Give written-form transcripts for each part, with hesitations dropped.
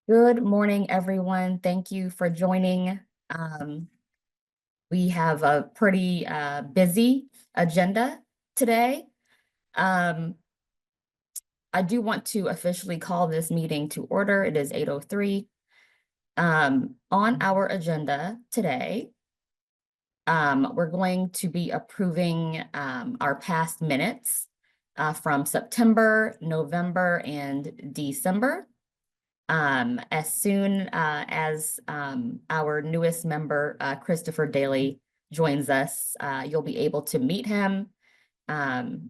Good morning, everyone. Thank you for joining. Um, we have a pretty busy agenda today. Um, I do want to officially call this meeting to order. It is 8:03. On our agenda today, we're going to be approving our past minutes from September, November, and December. As soon as our newest member, Christopher Daly, joins us, you'll be able to meet him,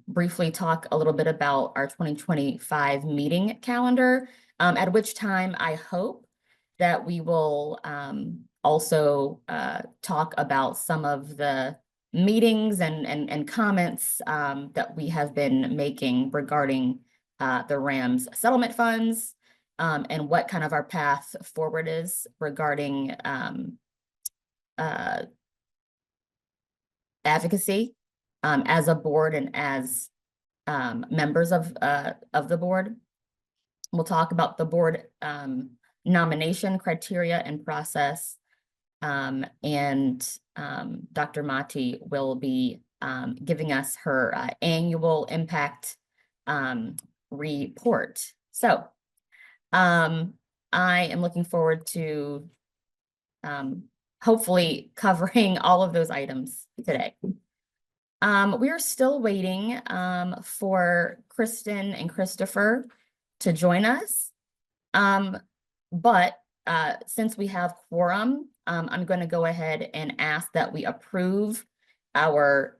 briefly talk a little bit about our 2025 meeting calendar, at which time I hope that we will also talk about some of the meetings and comments that we have been making regarding the Rams settlement funds, and what kind of our path forward is regarding advocacy as a board and as members of the board. We'll talk about the board nomination criteria and process, and Dr. Mati will be giving us her annual impact report. So I am looking forward to hopefully covering all of those items today. We are still waiting for Kristen and Christopher to join us. But since we have quorum, I'm going to go ahead and ask that we approve our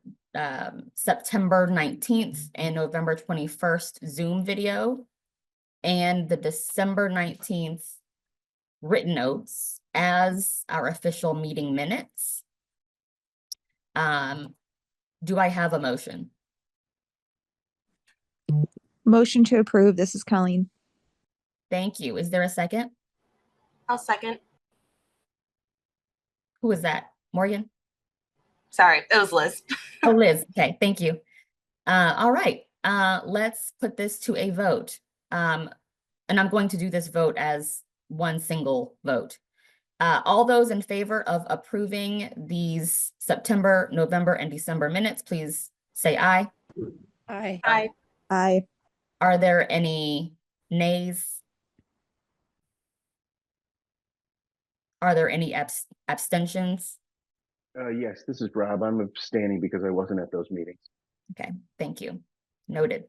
September 19th and November 21st Zoom video and the December 19th written notes as our official meeting minutes. Do I have a motion? Motion to approve. This is Colleen. Thank you. Is there a second? I'll second. Who is that? Morgan? Sorry, it was Liz. Oh, Liz. Okay, thank you. All right, let's put this to a vote. And I'm going to do this vote as one single vote. All those in favor of approving these September, November, and December minutes, please say aye. Aye. Aye. Aye. Are there any nays? Are there any abstentions? Yes, this is Rob. I'm abstaining because I wasn't at those meetings. Okay, thank you. Noted.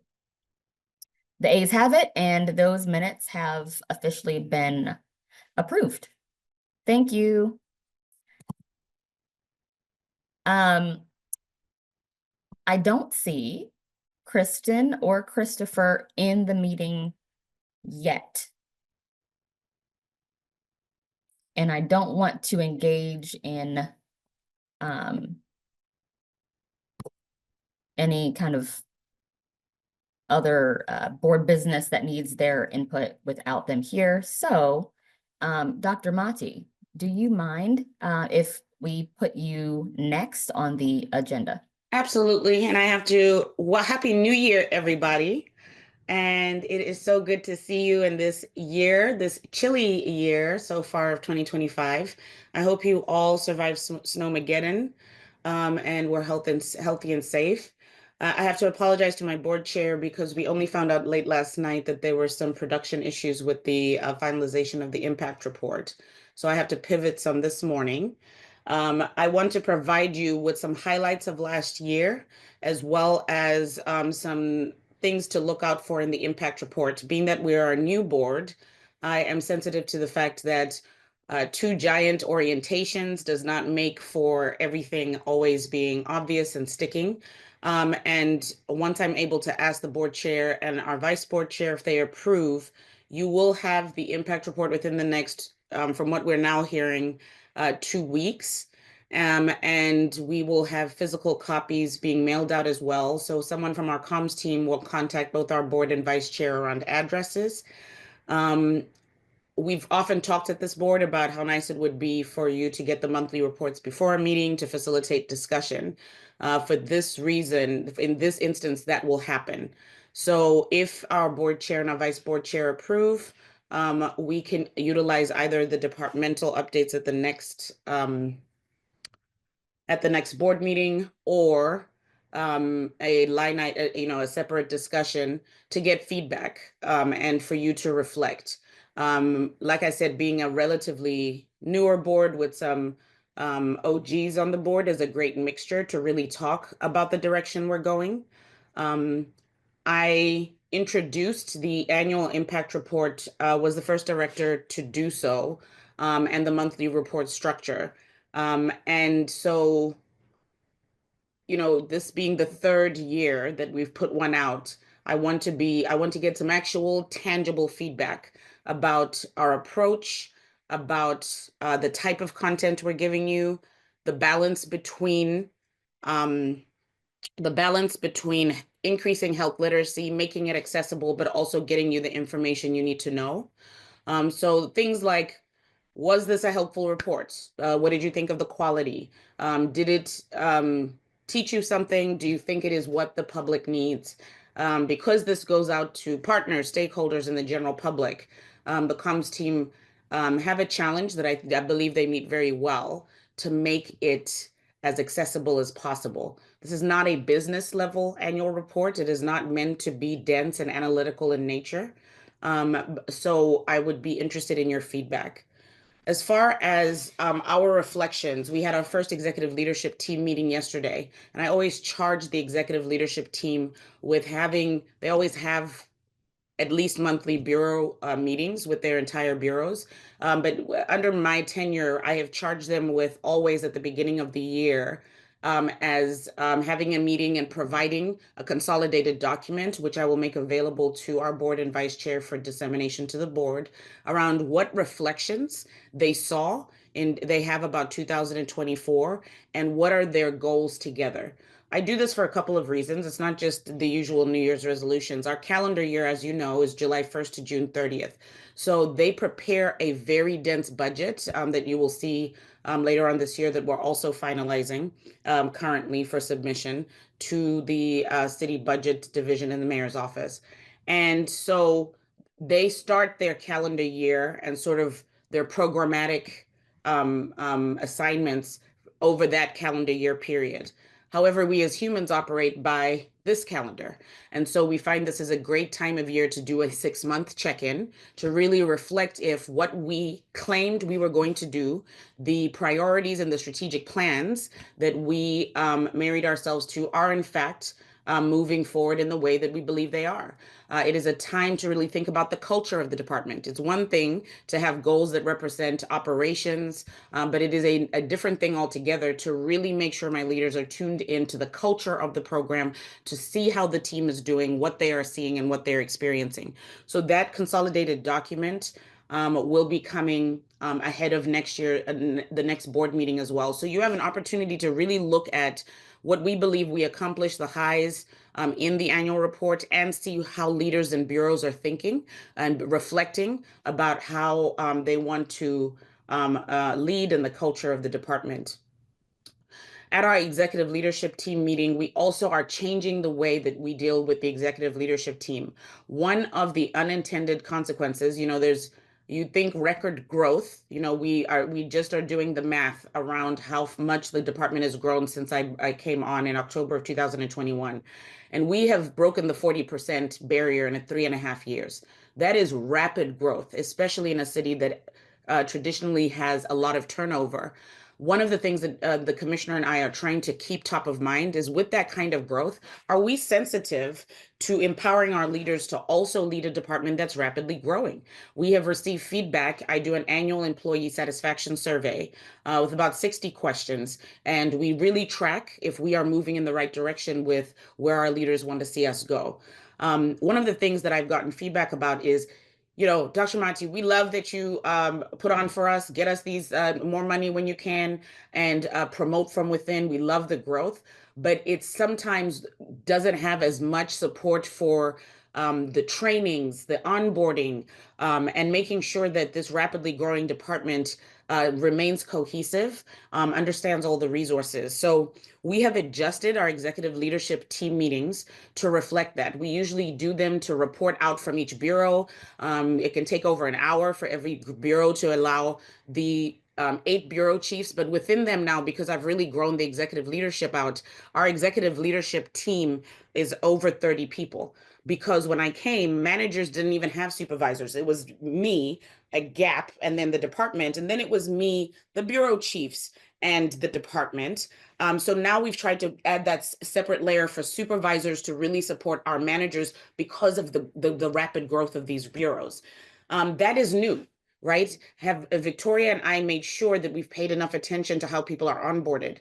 The ayes have it, and those minutes have officially been approved. Thank you. I don't see Kristen or Christopher in the meeting yet. And I don't want to engage in any kind of other board business that needs their input without them here. So, Dr. Mati, do you mind if we put you next on the agenda? Absolutely. And I have to, well, Happy New Year, everybody. And it is so good to see you in this year, this chilly year so far of 2025. I hope you all survived Snowmageddon and were healthy and safe. I have to apologize to my board chair because we only found out late last night that there were some production issues with the finalization of the impact report. So I have to pivot some this morning. I want to provide you with some highlights of last year, as well as some things to look out for in the impact report. Being that we are a new board, I am sensitive to the fact that two giant orientations does not make for everything always being obvious and sticking. And once I'm able to ask the board chair and our vice board chair if they approve, you will have the impact report within the next, from what we're now hearing, 2 weeks. And we will have physical copies being mailed out as well. So someone from our comms team will contact both our board and vice chair around addresses. We've often talked at this board about how nice it would be for you to get the monthly reports before a meeting to facilitate discussion. For this reason, in this instance, that will happen. So if our board chair and our vice board chair approve, we can utilize either the departmental updates at the next board meeting, or a line item, a separate discussion to get feedback, and for you to reflect. Like I said, being a relatively newer board with some OGs on the board is a great mixture to really talk about the direction we're going. I introduced the annual impact report, was the first director to do so, and the monthly report structure. And so, this being the third year that we've put one out, I want to get some actual tangible feedback about our approach, about the type of content we're giving you, the balance between increasing health literacy, making it accessible, but also getting you the information you need to know. So things like, was this a helpful report? What did you think of the quality? Did it teach you something? Do you think it is what the public needs? Because this goes out to partners, stakeholders, and the general public, the comms team have a challenge that I believe they meet very well, to make it as accessible as possible. This is not a business level annual report. It is not meant to be dense and analytical in nature. So I would be interested in your feedback. As far as our reflections, we had our first executive leadership team meeting yesterday, and I always charge the executive leadership team with they always have at least monthly bureau meetings with their entire bureaus. But under my tenure, I have charged them with always at the beginning of the year, as having a meeting and providing a consolidated document, which I will make available to our board and vice chair for dissemination to the board, around what reflections they saw they have about 2024, and what are their goals together. I do this for a couple of reasons. It's not just the usual New Year's resolutions. Our calendar year, as you know, is July 1st to June 30th. So they prepare a very dense budget that you will see later on this year, that we're also finalizing currently for submission to the city budget division in the mayor's office. And so they start their calendar year and sort of their programmatic assignments over that calendar year period. However, we as humans operate by this calendar. And so we find this is a great time of year to do a 6-month check-in, to really reflect if what we claimed we were going to do, the priorities and the strategic plans that we married ourselves to, are in fact moving forward in the way that we believe they are. It is a time to really think about the culture of the department. It's one thing to have goals that represent operations, but it is a different thing altogether to really make sure my leaders are tuned into the culture of the program, to see how the team is doing, what they are seeing, and what they're experiencing. So that consolidated document will be coming ahead of next year, the next board meeting as well. So you have an opportunity to really look at what we believe we accomplished, the highs in the annual report, and see how leaders and bureaus are thinking and reflecting about how they want to lead in the culture of the department. At our executive leadership team meeting, we also are changing the way that we deal with the executive leadership team. One of the unintended consequences, you think record growth, we just are doing the math around how much the department has grown since I came on in October of 2021. And we have broken the 40% barrier in 3.5 years. That is rapid growth, especially in a city that traditionally has a lot of turnover. One of the things that the commissioner and I are trying to keep top of mind is, with that kind of growth, are we sensitive to empowering our leaders to also lead a department that's rapidly growing? We have received feedback. I do an annual employee satisfaction survey with about 60 questions, and we really track if we are moving in the right direction with where our leaders want to see us go. One of the things that I've gotten feedback about is, Dr. Mati, we love that you put on for us, get us these more money when you can, and promote from within. We love the growth, but it sometimes doesn't have as much support for the trainings, the onboarding, and making sure that this rapidly growing department remains cohesive, understands all the resources. So we have adjusted our executive leadership team meetings to reflect that. We usually do them to report out from each bureau. It can take over an hour for every bureau to allow the 8 bureau chiefs, but within them now, because I've really grown the executive leadership out, our executive leadership team is over 30 people. Because when I came, managers didn't even have supervisors. It was me, a gap, and then the department, and then it was me, the bureau chiefs, and the department. So now we've tried to add that separate layer for supervisors to really support our managers because of the rapid growth of these bureaus. That is new, right? Have Victoria and I made sure that we've paid enough attention to how people are onboarded.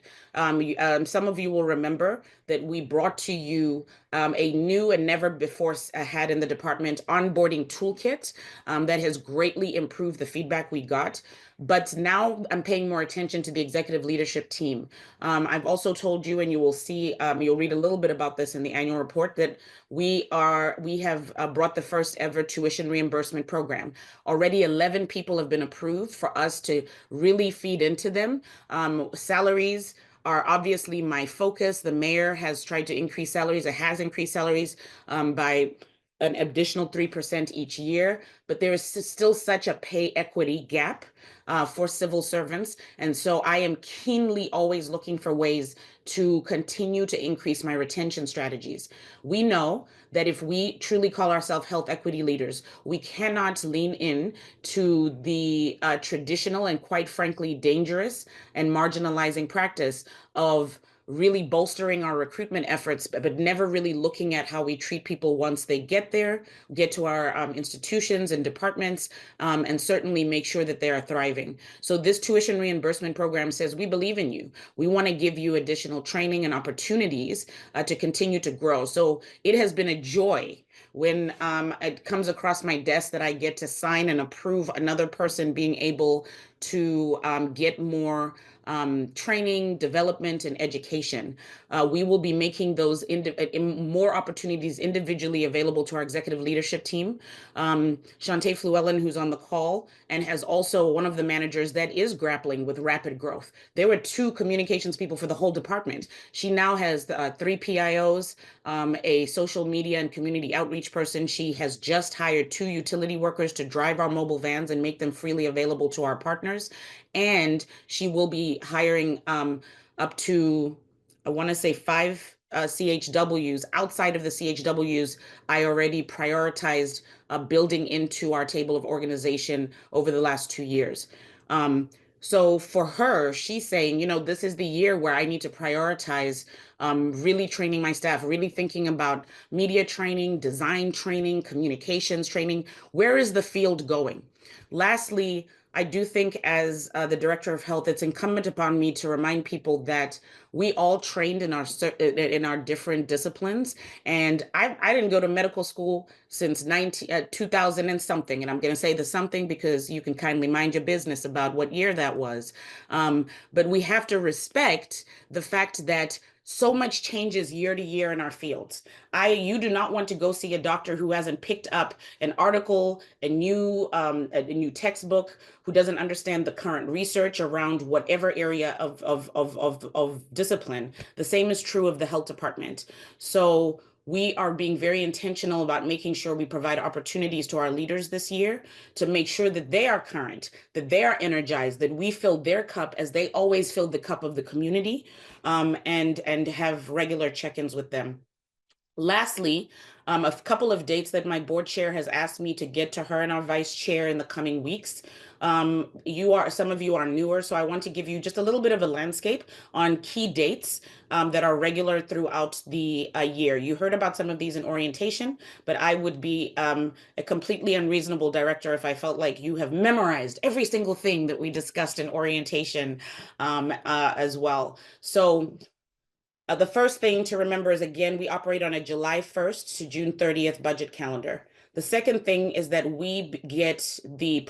Some of you will remember that we brought to you a new and never before had in the department onboarding toolkit that has greatly improved the feedback we got. But now I'm paying more attention to the executive leadership team. I've also told you, and you will see, you'll read a little bit about this in the annual report, that we have brought the first ever tuition reimbursement program. Already 11 people have been approved for us to really feed into them. Salaries are obviously my focus. The mayor has tried to increase salaries. It has increased salaries by an additional 3% each year, but there is still such a pay equity gap for civil servants. And so I am keenly always looking for ways to continue to increase my retention strategies. We know that if we truly call ourselves health equity leaders, we cannot lean in to the traditional and quite frankly dangerous and marginalizing practice of really bolstering our recruitment efforts, but never really looking at how we treat people once they get there, get to our institutions and departments, and certainly make sure that they are thriving. So this tuition reimbursement program says, we believe in you. We want to give you additional training and opportunities to continue to grow. So it has been a joy when it comes across my desk that I get to sign and approve another person being able to get more training, development, and education. We will be making those more opportunities individually available to our executive leadership team. Shante Fluellen, who's on the call, and has also one of the managers that is grappling with rapid growth. There were 2 communications people for the whole department. She now has 3 PIOs, a social media and community outreach person. She has just hired 2 utility workers to drive our mobile vans and make them freely available to our partners. And she will be hiring up to, I want to say 5 CHWs. Outside of the CHWs, I already prioritized building into our table of organization over the last 2 years. So for her, she's saying, you know, this is the year where I need to prioritize really training my staff, really thinking about media training, design training, communications training. Where is the field going? Lastly, I do think as the director of health, it's incumbent upon me to remind people that we all trained in our different disciplines. And I didn't go to medical school since 2000 and something. And I'm going to say the something because you can kindly mind your business about what year that was. But we have to respect the fact that so much changes year to year in our fields. You do not want to go see a doctor who hasn't picked up an article, a new textbook, who doesn't understand the current research around whatever area of discipline. The same is true of the health department. So we are being very intentional about making sure we provide opportunities to our leaders this year to make sure that they are current, that they are energized, that we fill their cup as they always fill the cup of the community, and have regular check-ins with them. Lastly, a couple of dates that my board chair has asked me to get to her and our vice chair in the coming weeks. Some of you are newer, so I want to give you just a little bit of a landscape on key dates that are regular throughout the year. You heard about some of these in orientation, but I would be a completely unreasonable director if I felt like you have memorized every single thing that we discussed in orientation as well. So the first thing to remember is, again, we operate on a July 1st to June 30th budget calendar. The second thing is that we get the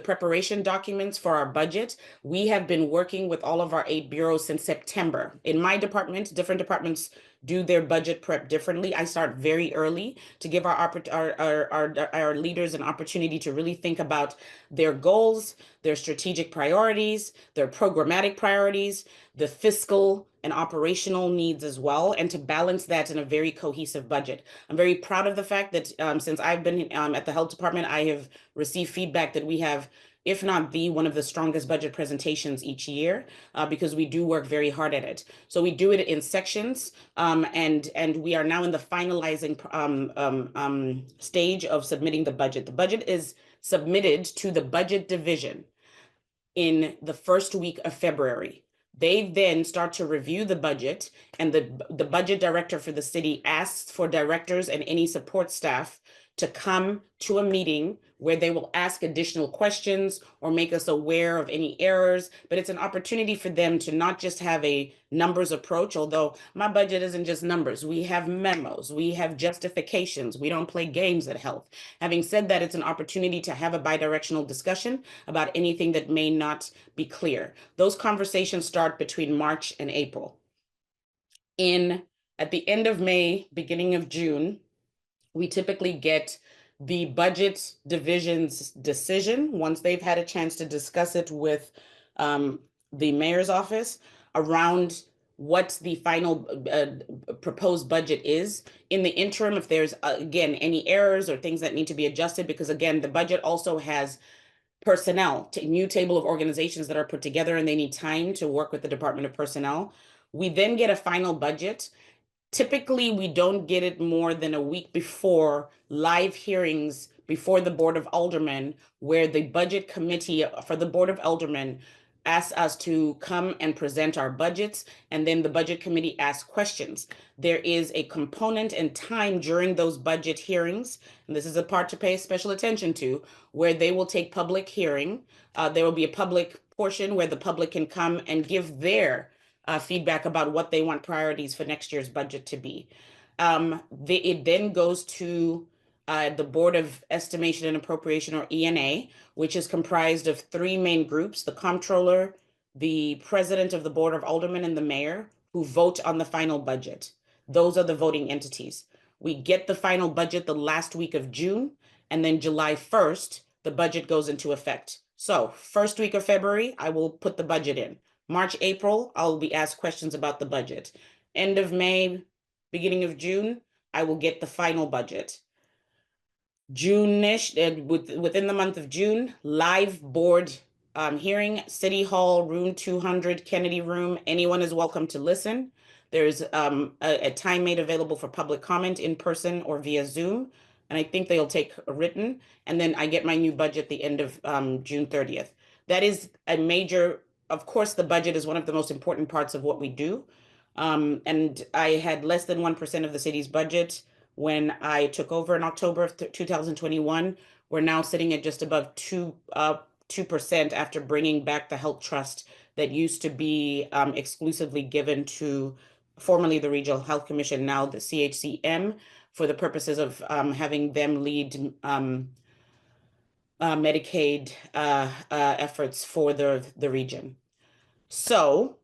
preparation documents for our budget. We have been working with all of our 8 bureaus since September. In my department, different departments do their budget prep differently. I start very early to give our leaders an opportunity to really think about their goals, their strategic priorities, their programmatic priorities, the fiscal and operational needs as well, and to balance that in a very cohesive budget. I'm very proud of the fact that since I've been at the health department, I have received feedback that we have, if not one of the strongest budget presentations each year, because we do work very hard at it. So we do it in sections, and we are now in the finalizing stage of submitting the budget. The budget is submitted to the budget division in the first week of February. They then start to review the budget, and the budget director for the city asks for directors and any support staff to come to a meeting where they will ask additional questions or make us aware of any errors. But it's an opportunity for them to not just have a numbers approach, although my budget isn't just numbers. We have memos, we have justifications, we don't play games at health. Having said that, it's an opportunity to have a bidirectional discussion about anything that may not be clear. Those conversations start between March and April. At the end of May, beginning of June, we typically get the budget division's decision once they've had a chance to discuss it with the mayor's office around what the final proposed budget is. In the interim, if there's again any errors or things that need to be adjusted, because again, the budget also has personnel, new table of organizations that are put together, and they need time to work with the Department of Personnel. We then get a final budget. Typically, we don't get it more than a week before live hearings before the Board of Aldermen, where the budget committee for the Board of Aldermen asks us to come and present our budgets, and then the budget committee asks questions. There is a component and time during those budget hearings, and this is a part to pay special attention to, where they will take public hearing. There will be a public portion where the public can come and give their feedback about what they want priorities for next year's budget to be. It then goes to the Board of Estimation and Appropriation, or ENA, which is comprised of three main groups: the comptroller, the president of the Board of Aldermen, and the mayor, who vote on the final budget. Those are the voting entities. We get the final budget the last week of June, and then July 1st, the budget goes into effect. So first week of February, I will put the budget in. March, April, I'll be asked questions about the budget. End of May, beginning of June, I will get the final budget. June-ish, within the month of June, live board hearing, City Hall, room 200, Kennedy Room. Anyone is welcome to listen. There's a time made available for public comment in person or via Zoom, and I think they'll take a written, and then I get my new budget the end of June 30th. That is a major. Of course, the budget is one of the most important parts of what we do. And I had less than 1% of the city's budget when I took over in October of 2021. We're now sitting at just above 2% after bringing back the health trust that used to be exclusively given to formerly the Regional Health Commission, now the CHCM, for the purposes of having them lead Medicaid efforts for the region. So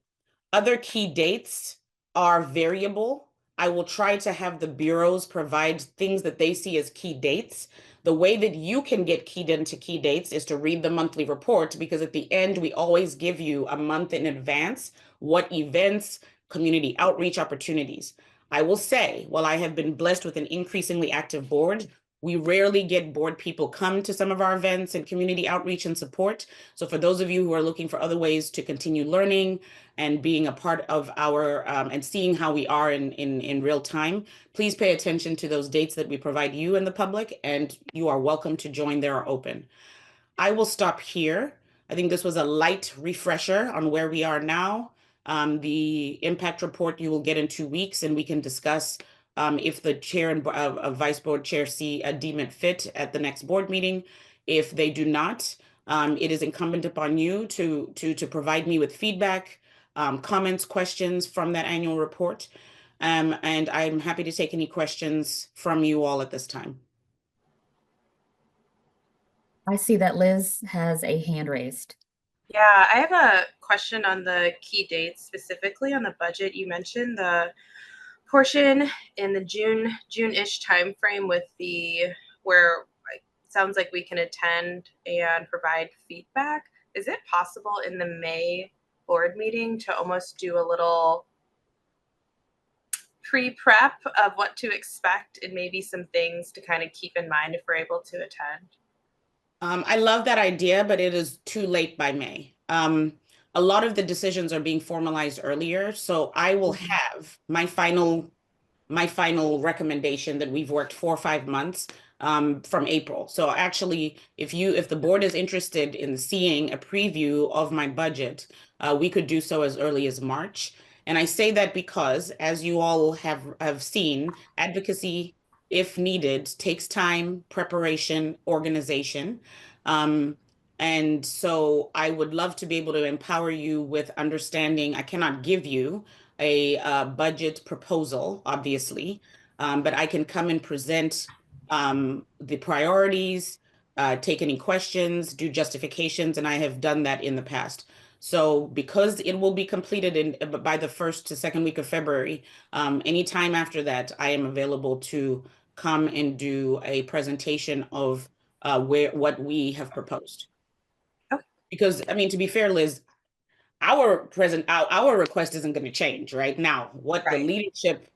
other key dates are variable. I will try to have the bureaus provide things that they see as key dates. The way that you can get keyed into key dates is to read the monthly report, because at the end, we always give you a month in advance what events, community outreach opportunities. I will say, while I have been blessed with an increasingly active board, we rarely get board people come to some of our events and community outreach and support. So for those of you who are looking for other ways to continue learning and being a part of our and seeing how we are in real time, please pay attention to those dates that we provide you and the public, and you are welcome to join. They are open. I will stop here. I think this was a light refresher on where we are now. The impact report you will get in 2 weeks, and we can discuss if the chair and vice board chair deem it fit at the next board meeting. If they do not, it is incumbent upon you to provide me with feedback, comments, questions from that annual report. And I'm happy to take any questions from you all at this time. I see that Liz has a hand raised. Yeah, I have a question on the key dates, specifically on the budget. You mentioned the portion in the June-ish timeframe with where it sounds like we can attend and provide feedback. Is it possible in the May board meeting to almost do a little pre-prep of what to expect and maybe some things to kind of keep in mind if we're able to attend? I love that idea, but it is too late by May. A lot of the decisions are being formalized earlier, so I will have my final recommendation that we've worked 4 or 5 months from April. So actually, if the board is interested in seeing a preview of my budget, we could do so as early as March. And I say that because, as you all have seen, advocacy, if needed, takes time, preparation, organization. And so I would love to be able to empower you with understanding. I cannot give you a budget proposal, obviously, but I can come and present the priorities, take any questions, do justifications, and I have done that in the past. So because it will be completed by the 1st to 2nd week of February, anytime after that, I am available to come and do a presentation of what we have proposed. Okay. Because, I mean, to be fair, Liz, our request isn't going to change right now. What the Right. leadership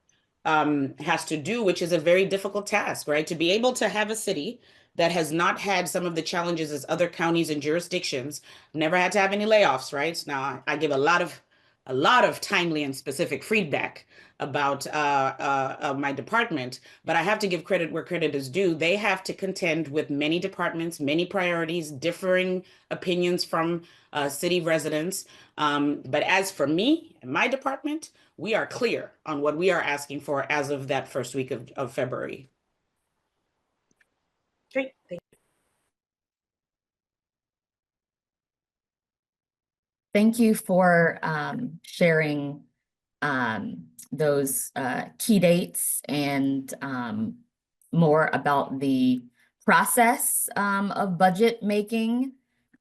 has to do, which is a very difficult task, right? To be able to have a city that has not had some of the challenges as other counties and jurisdictions, never had to have any layoffs, right? Now, I give a lot of timely and specific feedback about my department, but I have to give credit where credit is due. They have to contend with many departments, many priorities, differing opinions from city residents. But as for me and my department, we are clear on what we are asking for as of that 1st week of February. Great. Thank you for sharing those key dates and more about the process of budget making.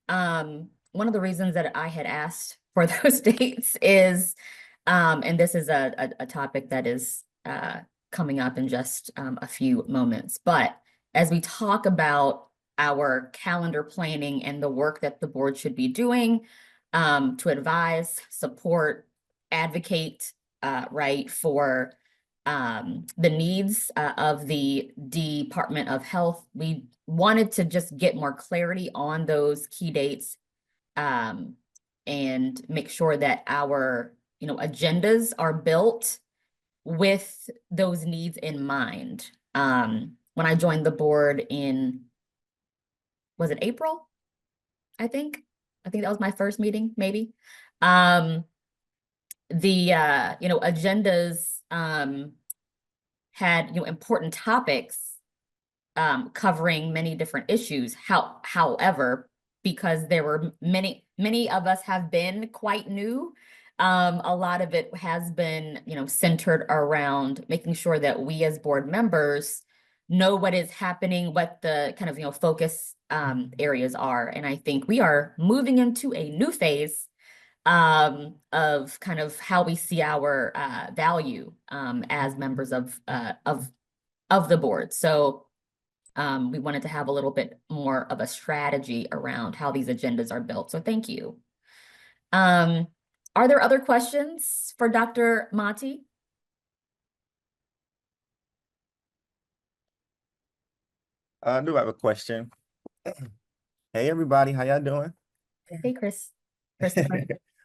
One of the reasons that I had asked for those dates is, and this is a topic that is coming up in just a few moments, but as we talk about our calendar planning and the work that the board should be doing to advise, support, advocate, right, for the needs of the Department of Health, we wanted to just get more clarity on those key dates and make sure that our agendas are built with those needs in mind. When I joined the board was it April? I think that was my first meeting, maybe. The agendas had important topics covering many different issues. However, because there were many of us have been quite new, a lot of it has been centered around making sure that we as board members know what is happening, what the kind of focus areas are. And I think we are moving into a new phase of kind of how we see our value as members of the board. So we wanted to have a little bit more of a strategy around how these agendas are built. So thank you. Are there other questions for Dr. Mati? I do have a question. Hey, everybody, how y'all doing? Hey, Chris.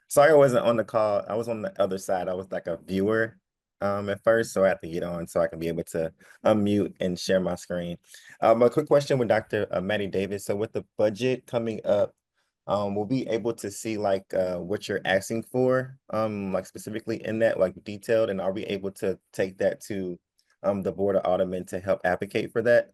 Sorry I wasn't on the call. I was on the other side. I was like a viewer at first, so I had to get on so I can be able to unmute and share my screen. A quick question with Dr. Maddie Davis. So with the budget coming up, we'll be able to see like what you're asking for, like specifically in that, like detailed, and are we able to take that to the Board of Aldermen to help advocate for that?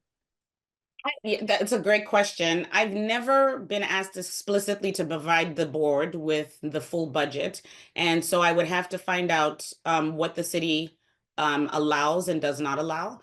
Yeah, that's a great question. I've never been asked explicitly to provide the board with the full budget. And so I would have to find out what the city allows and does not allow.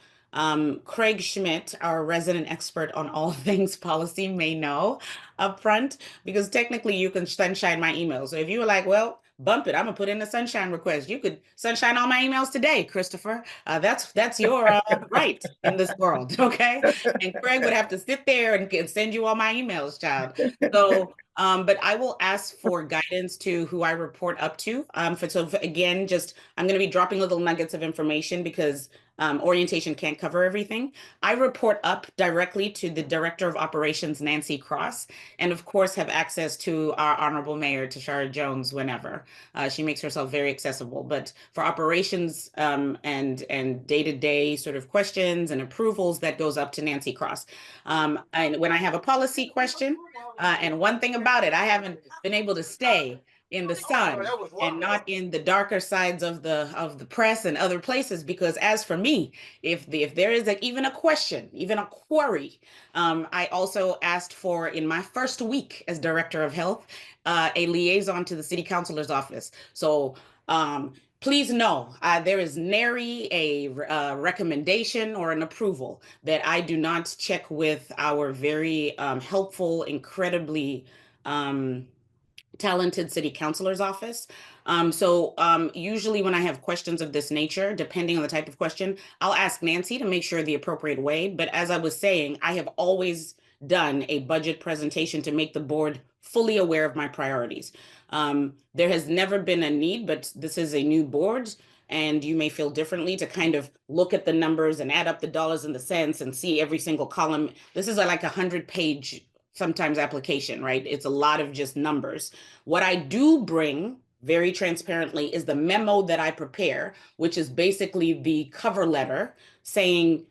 Craig Schmidt, our resident expert on all things policy, may know upfront, because technically you can sunshine my email. So if you were like, well, bump it. I'm gonna put in a sunshine request. You could sunshine all my emails today, Christopher. That's your right in this world, okay? And Craig would have to sit there and send you all my emails, child. So, but I will ask for guidance to who I report up to. Again, I'm going to be dropping little nuggets of information because orientation can't cover everything. I report up directly to the Director of Operations, Nancy Cross, and of course have access to our Honorable Mayor, Tashara Jones, whenever. She makes herself very accessible. But for operations and day-to-day sort of questions and approvals, that goes up to Nancy Cross. And when I have a policy question, and one thing about it, I haven't been able to stay in the sun and not in the darker sides of the press and other places, because as for me, if there is even a question, even a query, I also asked for, in my first week as Director of Health, a liaison to the City Councilor's office. So please know there is nary a recommendation or an approval that I do not check with our very helpful, incredibly talented City Councilor's office. Usually when I have questions of this nature, depending on the type of question, I'll ask Nancy to make sure the appropriate way. But as I was saying, I have always done a budget presentation to make the board fully aware of my priorities. There has never been a need, but this is a new board, and you may feel differently, to kind of look at the numbers and add up the dollars and the cents and see every single column. This is like 100-page sometimes application, right? It's a lot of just numbers. What I do bring very transparently is the memo that I prepare, which is basically the cover letter saying,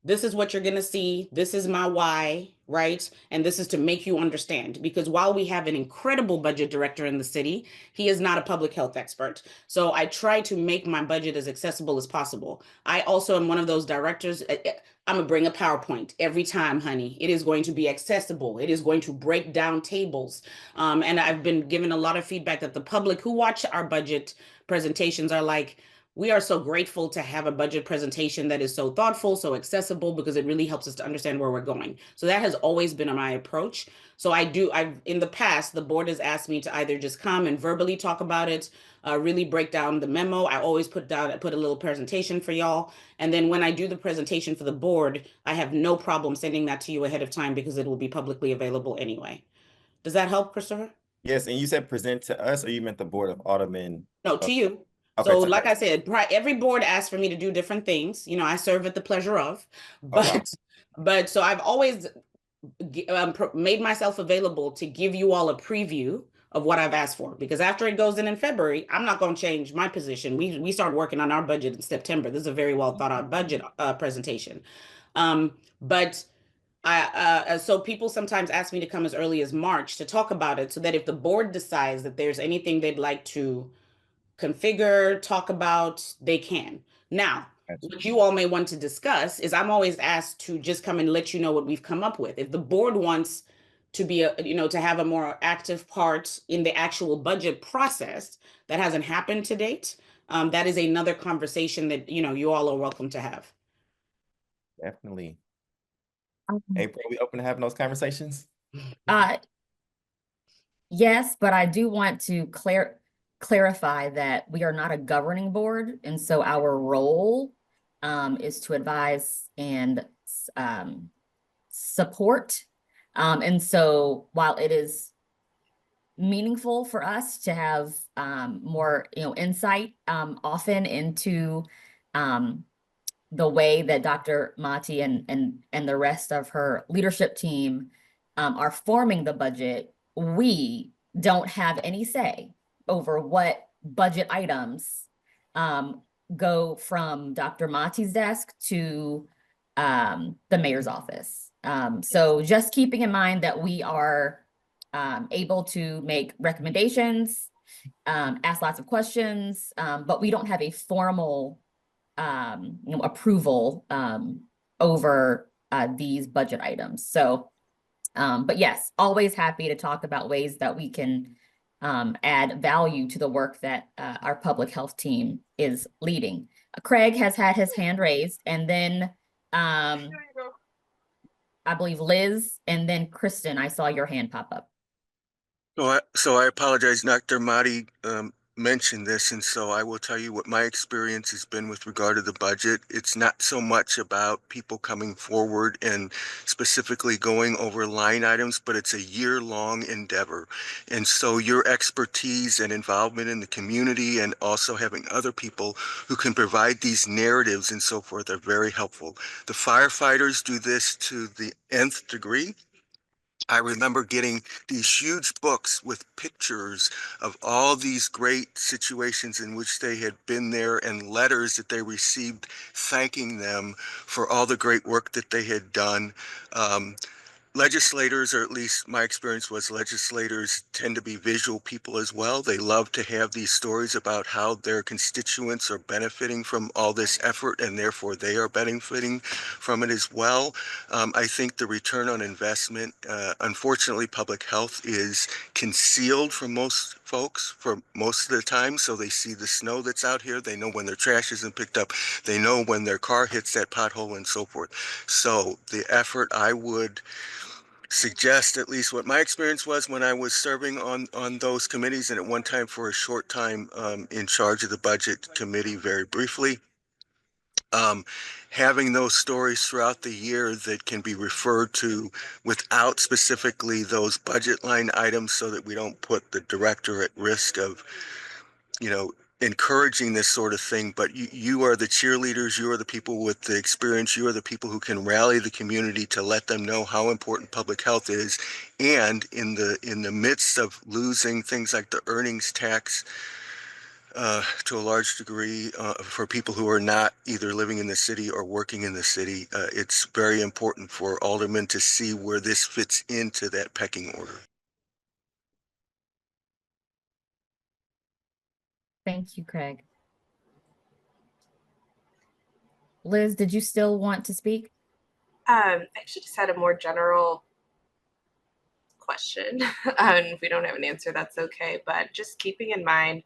this is what you're going to see. This is my why, right? And this is to make you understand, because while we have an incredible budget director in the city, he is not a public health expert. So I try to make my budget as accessible as possible. I also am one of those directors. I'm gonna bring a PowerPoint every time, honey. It is going to be accessible. It is going to break down tables. And I've been given a lot of feedback that the public who watch our budget presentations are like, we are so grateful to have a budget presentation that is so thoughtful, so accessible, because it really helps us to understand where we're going. So that has always been my approach. So in the past, the board has asked me to either just come and verbally talk about it, really break down the memo. I always put a little presentation for y'all. And then when I do the presentation for the board, I have no problem sending that to you ahead of time because it will be publicly available anyway. Does that help, Christopher? Yes, and you said present to us, or you meant the Board of Aldermen? No, to you. Okay, So like I said, every board asks for me to do different things. You know, I serve at the pleasure of, but so I've always made myself available to give you all a preview of what I've asked for, because after it goes in February, I'm not going to change my position. We start working on our budget in September. This is a very well thought out budget presentation. But so people sometimes ask me to come as early as March to talk about it, so that if the board decides that there's anything they'd like to configure, talk about, they can. Now, what you all may want to discuss is I'm always asked to just come and let you know what we've come up with. If the board wants to be to have a more active part in the actual budget process that hasn't happened to date, that is another conversation that you all are welcome to have. Definitely. April, are we open to having those conversations? Yes, but I do want to clarify that we are not a governing board, and so our role is to advise and support. And so while it is meaningful for us to have more insight often into the way that Dr. Mati and the rest of her leadership team are forming the budget, we don't have any say over what budget items go from Dr. Mati's desk to the mayor's office. So just keeping in mind that we are able to make recommendations, ask lots of questions, but we don't have a formal approval over these budget items. So, but yes, always happy to talk about ways that we can add value to the work that our public health team is leading. Craig has had his hand raised, and then I believe Liz, and then Kristen, I saw your hand pop up. So I apologize, Dr. Mati. mentioned this, and so I will tell you what my experience has been with regard to the budget. It's not so much about people coming forward and specifically going over line items, but it's a year-long endeavor. And so your expertise and involvement in the community and also having other people who can provide these narratives and so forth are very helpful. The firefighters do this to the nth degree. I remember getting these huge books with pictures of all these great situations in which they had been there and letters that they received thanking them for all the great work that they had done. Um, Legislators, or at least my experience was legislators tend to be visual people as well. They love to have these stories about how their constituents are benefiting from all this effort and therefore they are benefiting from it as well. I think the return on investment, unfortunately, public health is concealed from most folks for most of the time. So they see the snow that's out here. They know when their trash isn't picked up. They know when their car hits that pothole and so forth. So the effort I would suggest, at least what my experience was when I was serving on those committees, and at one time for a short time in charge of the budget committee very briefly, having those stories throughout the year that can be referred to without specifically those budget line items so that we don't put the director at risk of, you know, encouraging this sort of thing. But you are the cheerleaders, you are the people with the experience, you are the people who can rally the community to let them know how important public health is. And in the midst of losing things like the earnings tax to a large degree for people who are not either living in the city or working in the city, it's very important for aldermen to see where this fits into that pecking order. Thank you, Craig. Liz, did you still want to speak? I actually just had a more general question. If we don't have an answer, that's okay. But just keeping in mind,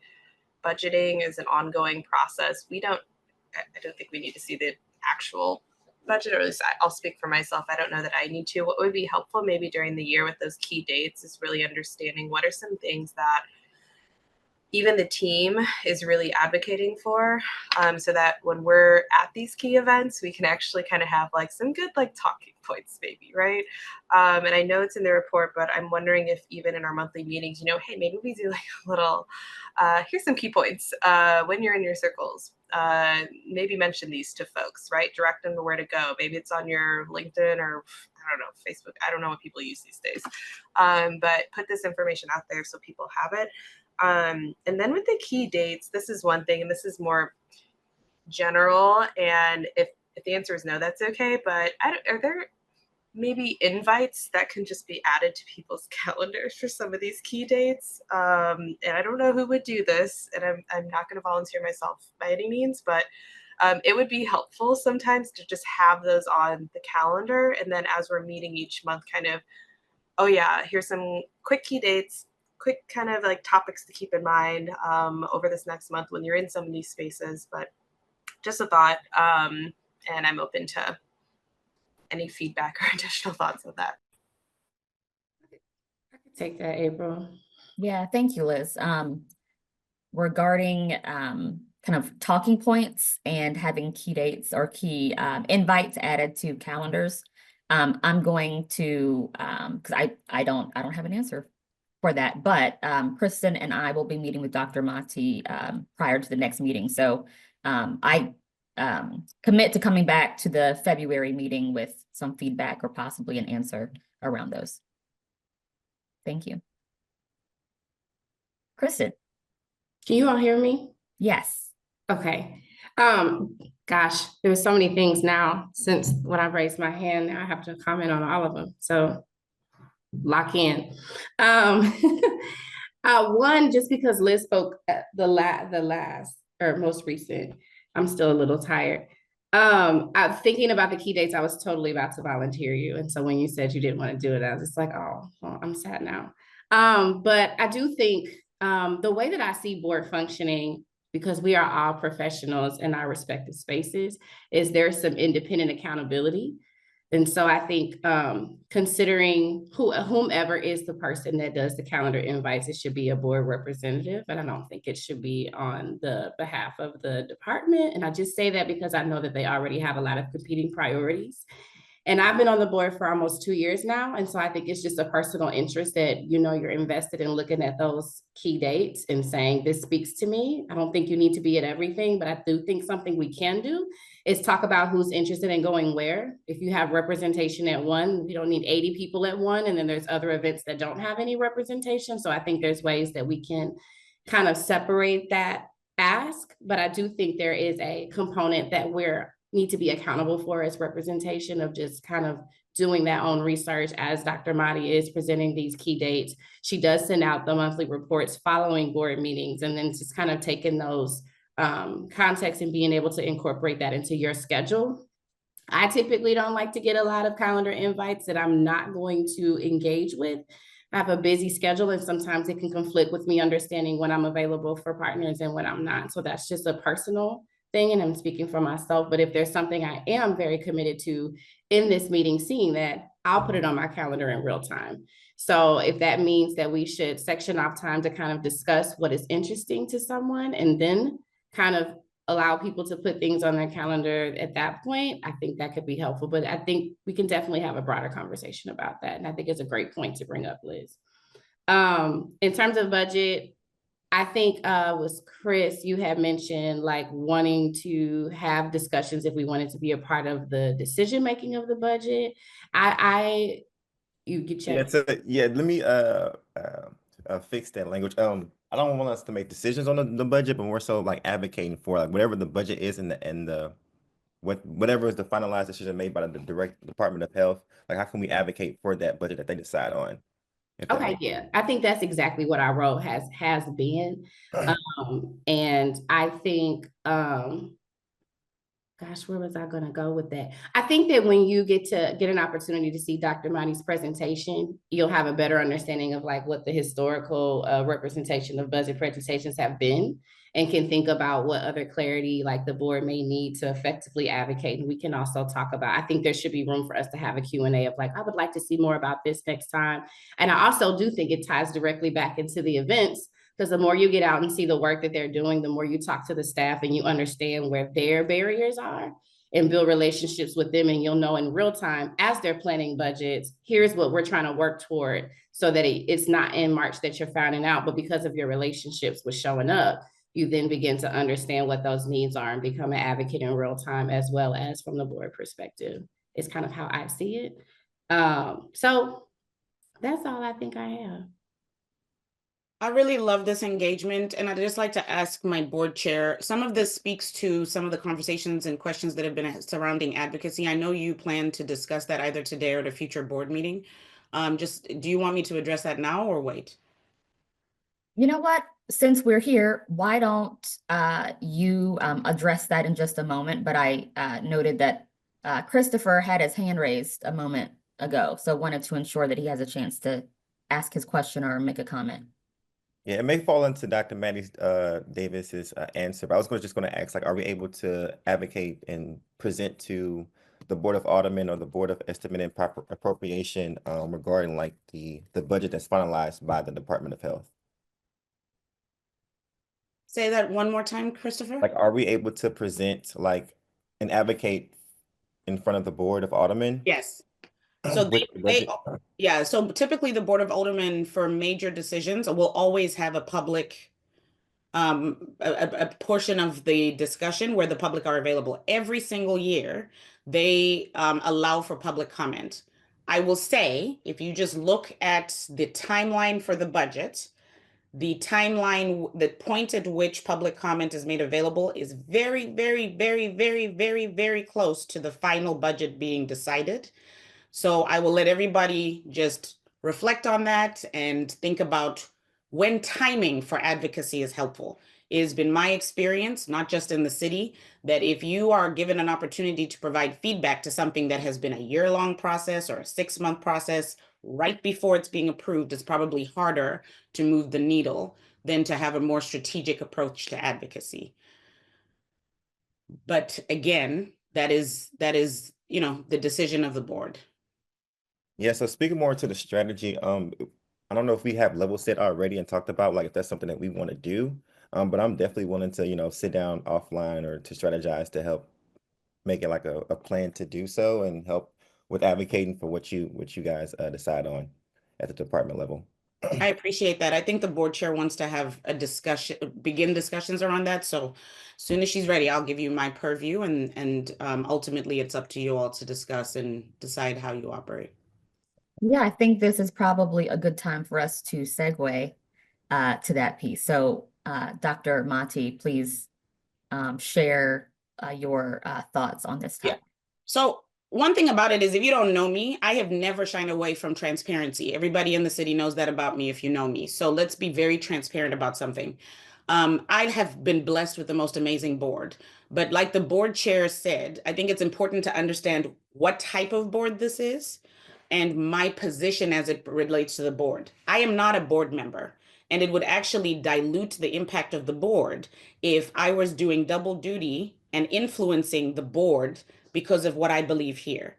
budgeting is an ongoing process. I don't think we need to see the actual budget, or at least I'll speak for myself. I don't know that I need to. What would be helpful maybe during the year with those key dates is really understanding what are some things that even the team is really advocating for, so that when we're at these key events, we can actually kind of have like some good like talking points maybe, right? And I know it's in the report, but I'm wondering if even in our monthly meetings, hey, maybe we do like a little, here's some key points when you're in your circles. Maybe mention these to folks, right? Direct them to where to go. Maybe it's on your LinkedIn or I don't know, Facebook. I don't know what people use these days. But put this information out there so people have it. And then with the key dates, this is one thing, and this is more general. And if the answer is no, that's okay. But are there maybe invites that can just be added to people's calendars for some of these key dates? And I don't know who would do this, and I'm not going to volunteer myself by any means, but it would be helpful sometimes to just have those on the calendar. And then as we're meeting each month, kind of, oh yeah, here's some quick key dates, quick kind of like topics to keep in mind over this next month when you're in some of these spaces. But just a thought, and I'm open to any feedback or additional thoughts on that. I could take that, April. Yeah, thank you, Liz. Regarding kind of talking points and having key dates or key invites added to calendars, I'm going to because I don't have an answer for that, but Kristen and I will be meeting with Dr. Mati prior to the next meeting. So I commit to coming back to the February meeting with some feedback or possibly an answer around those. Thank you. Kristen. Can you all hear me? Yes. Okay. Gosh, there were so many things now since when I raised my hand. Now I have to comment on all of them. So lock in. One, just because Liz spoke at the last or most recent, I'm still a little tired. I'm thinking about the key dates. I was totally about to volunteer you. And so when you said you didn't want to do it, I was just like, oh, well, I'm sad now. But I do think the way that I see board functioning, because we are all professionals in our respective spaces, is there's some independent accountability. And so I think considering whomever is the person that does the calendar invites, it should be a board representative. And I don't think it should be on the behalf of the department. And I just say that because I know that they already have a lot of competing priorities. And I've been on the board for almost 2 years now. And so I think it's just a personal interest that, you know, you're invested in looking at those key dates and saying, this speaks to me. I don't think you need to be at everything, but I do think something we can do is talk about who's interested in going where. If you have representation at one, you don't need 80 people at one. And then there's other events that don't have any representation. So I think there's ways that we can kind of separate that ask. But I do think there is a component that we're need to be accountable for as representation of just kind of doing that own research as Dr. Mahdi is presenting these key dates. She does send out the monthly reports following board meetings, and then just kind of taking those context and being able to incorporate that into your schedule. I typically don't like to get a lot of calendar invites that I'm not going to engage with. I have a busy schedule, and sometimes it can conflict with me understanding when I'm available for partners and when I'm not. So that's just a personal thing, and I'm speaking for myself. But if there's something I am very committed to in this meeting, seeing that, I'll put it on my calendar in real time. So if that means that we should section off time to kind of discuss what is interesting to someone and then kind of allow people to put things on their calendar at that point, I think that could be helpful. But I think we can definitely have a broader conversation about that. And I think it's a great point to bring up, Liz. In terms of budget, I think was Chris, you had mentioned like wanting to have discussions if we wanted to be a part of the decision-making of the budget. You can check. Yeah, so, yeah, let me fix that language. I don't want us to make decisions on the budget, but more so like advocating for like whatever the budget is whatever is the finalized decision made by the direct Department of Health. Like, how can we advocate for that budget that they decide on? Okay, yeah, I think that's exactly what our role has been. And I think, gosh, where was I gonna go with that? I think that when you get an opportunity to see Dr. Mahdi's presentation, you'll have a better understanding of like what the historical representation of budget presentations have been, and can think about what other clarity like the board may need to effectively advocate. And we can also talk about, I think there should be room for us to have a Q&A of like, I would like to see more about this next time. And I also do think it ties directly back into the events, because the more you get out and see the work that they're doing, the more you talk to the staff and you understand where their barriers are and build relationships with them. And you'll know in real time as they're planning budgets, here's what we're trying to work toward, so that it's not in March that you're finding out, but because of your relationships with showing up, you then begin to understand what those needs are and become an advocate in real time, as well as from the board perspective. It's kind of how I see it. So that's all I think I have. I really love this engagement, and I'd just like to ask my board chair, some of this speaks to some of the conversations and questions that have been surrounding advocacy. I know you plan to discuss that either today or at a future board meeting. Do you want me to address that now or wait? You know what? Since we're here, why don't you address that in just a moment? But I noted that Christopher had his hand raised a moment ago, so wanted to ensure that he has a chance to ask his question or make a comment. Yeah, it may fall into Dr. Maddie Davis's answer, but I was just going to ask, like, are we able to advocate and present to the Board of Aldermen or the Board of Estimate and Appropriation regarding like the budget that's finalized by the Department of Health? Say that one more time, Christopher. Like, are we able to present like and advocate in front of the Board of Aldermen? Yes. So yeah. So typically the Board of Aldermen for major decisions will always have a public, a portion of the discussion where the public are available. Every single year, they allow for public comment. I will say, if you just look at the timeline for the budget, the timeline, the point at which public comment is made available is very, very, very, very, very, very close to the final budget being decided. So I will let everybody just reflect on that and think about when timing for advocacy is helpful. It has been my experience, not just in the city, that if you are given an opportunity to provide feedback to something that has been a year-long process or a 6-month process, right before it's being approved, it's probably harder to move the needle than to have a more strategic approach to advocacy. But again, that is you know, the decision of the board. Yeah, so speaking more to the strategy, I don't know if we have level set already and talked about like if that's something that we want to do. But I'm definitely willing to, you know, sit down offline or to strategize to help make it like a plan to do so and help with advocating for what you guys decide on at the department level. I appreciate that. I think the board chair wants to have a discussion, begin discussions around that. So as soon as she's ready, I'll give you my purview, and ultimately it's up to you all to discuss and decide how you operate. Yeah, I think this is probably a good time for us to segue to that piece. So, Dr. Monty, please share your thoughts on this Yeah. topic. So one thing about it is, if you don't know me, I have never shied away from transparency. Everybody in the city knows that about me if you know me. So let's be very transparent about something. I have been blessed with the most amazing board. But like the board chair said, I think it's important to understand what type of board this is and my position as it relates to the board. I am not a board member, and it would actually dilute the impact of the board if I was doing double duty and influencing the board because of what I believe here.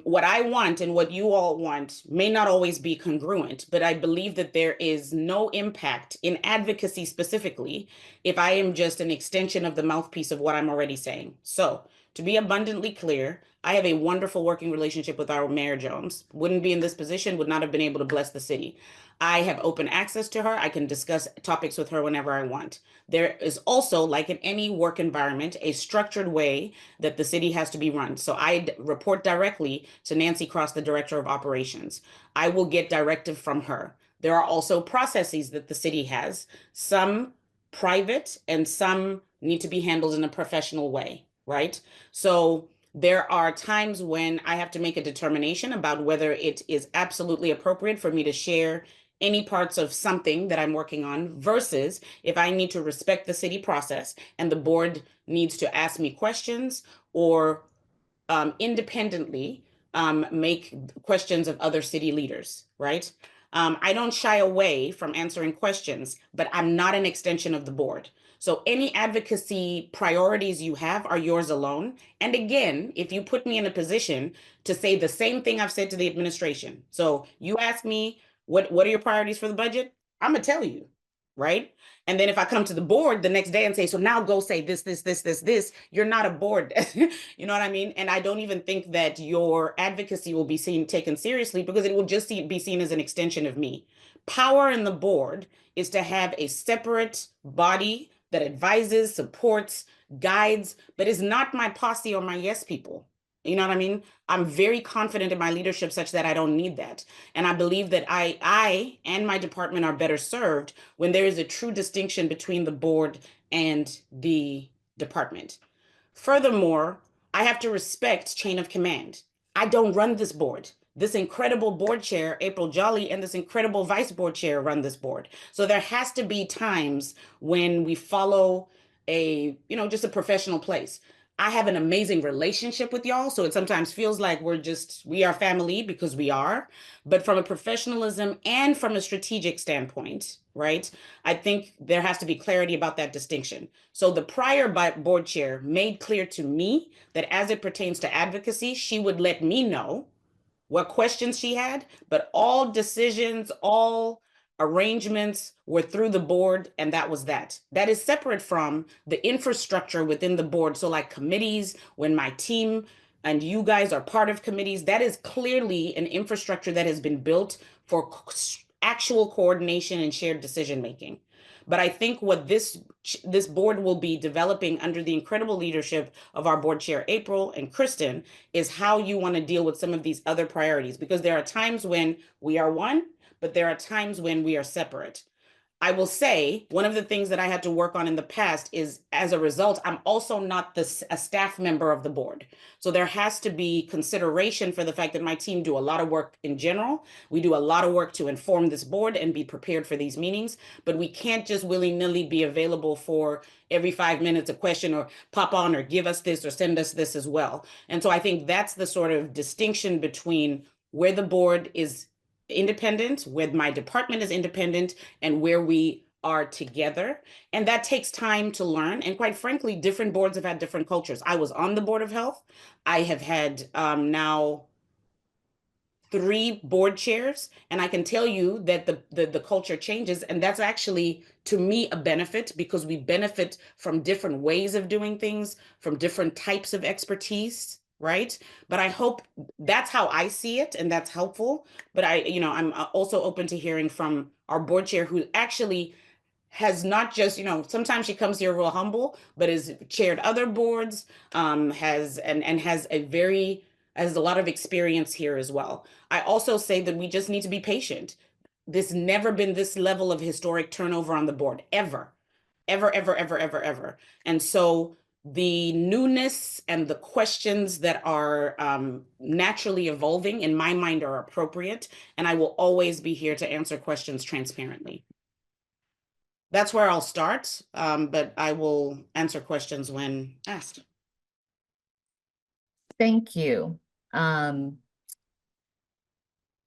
What I want and what you all want may not always be congruent, but I believe that there is no impact in advocacy specifically if I am just an extension of the mouthpiece of what I'm already saying. So, to be abundantly clear, I have a wonderful working relationship with our Mayor Jones. Wouldn't be in this position, would not have been able to bless the city. I have open access to her. I can discuss topics with her whenever I want. There is also, like in any work environment, a structured way that the city has to be run. So I report directly to Nancy Cross, the Director of Operations. I will get directive from her. There are also processes that the city has, some private and some need to be handled in a professional way, right? So there are times when I have to make a determination about whether it is absolutely appropriate for me to share any parts of something that I'm working on versus if I need to respect the city process and the board needs to ask me questions or independently make questions of other city leaders, right? I don't shy away from answering questions, but I'm not an extension of the board. So any advocacy priorities you have are yours alone. And again, if you put me in a position to say the same thing I've said to the administration. So you ask me, what are your priorities for the budget? I'm gonna tell you, right? And then if I come to the board the next day and say, so now go say this, you're not a board. You know what I mean? And I don't even think that your advocacy will be taken seriously because it will just be seen as an extension of me. Power in the board is to have a separate body that advises, supports, guides, but is not my posse or my yes people. You know what I mean? I'm very confident in my leadership such that I don't need that. And I believe that I and my department are better served when there is a true distinction between the board and the department. Furthermore, I have to respect chain of command. I don't run this board. This incredible board chair, April Jolly, and this incredible vice board chair run this board. So there has to be times when we follow just a professional place. I have an amazing relationship with y'all, so it sometimes feels like we are family because we are, but from a professionalism and from a strategic standpoint, right? I think there has to be clarity about that distinction. So the prior board chair made clear to me that as it pertains to advocacy, she would let me know what questions she had, but all decisions, all arrangements were through the board, and that was that. That is separate from the infrastructure within the board. So like committees, when my team and you guys are part of committees, that is clearly an infrastructure that has been built for actual coordination and shared decision-making. But I think what this board will be developing under the incredible leadership of our board chair, April and Kristen, is how you want to deal with some of these other priorities, because there are times when we are one, but there are times when we are separate. I will say one of the things that I had to work on in the past is, as a result, I'm also not a staff member of the board. So there has to be consideration for the fact that my team do a lot of work in general. We do a lot of work to inform this board and be prepared for these meetings, but we can't just willy-nilly be available for every 5 minutes a question or pop on or give us this or send us this as well. And so I think that's the sort of distinction between where the board is independent, where my department is independent, and where we are together, and that takes time to learn. And quite frankly, different boards have had different cultures. I was on the Board of Health. I have had now 3 board chairs, and I can tell you that the culture changes, and that's actually, to me, a benefit, because we benefit from different ways of doing things, from different types of expertise, right? But I hope that's how I see it, and that's helpful. But I'm also open to hearing from our board chair, who actually has not just, sometimes she comes here real humble, but has chaired other boards, has a lot of experience here as well. I also say that we just need to be patient. There's never been this level of historic turnover on the board, ever. And so the newness and the questions that are naturally evolving, in my mind, are appropriate, and I will always be here to answer questions transparently. That's where I'll start, but I will answer questions when asked. Thank you.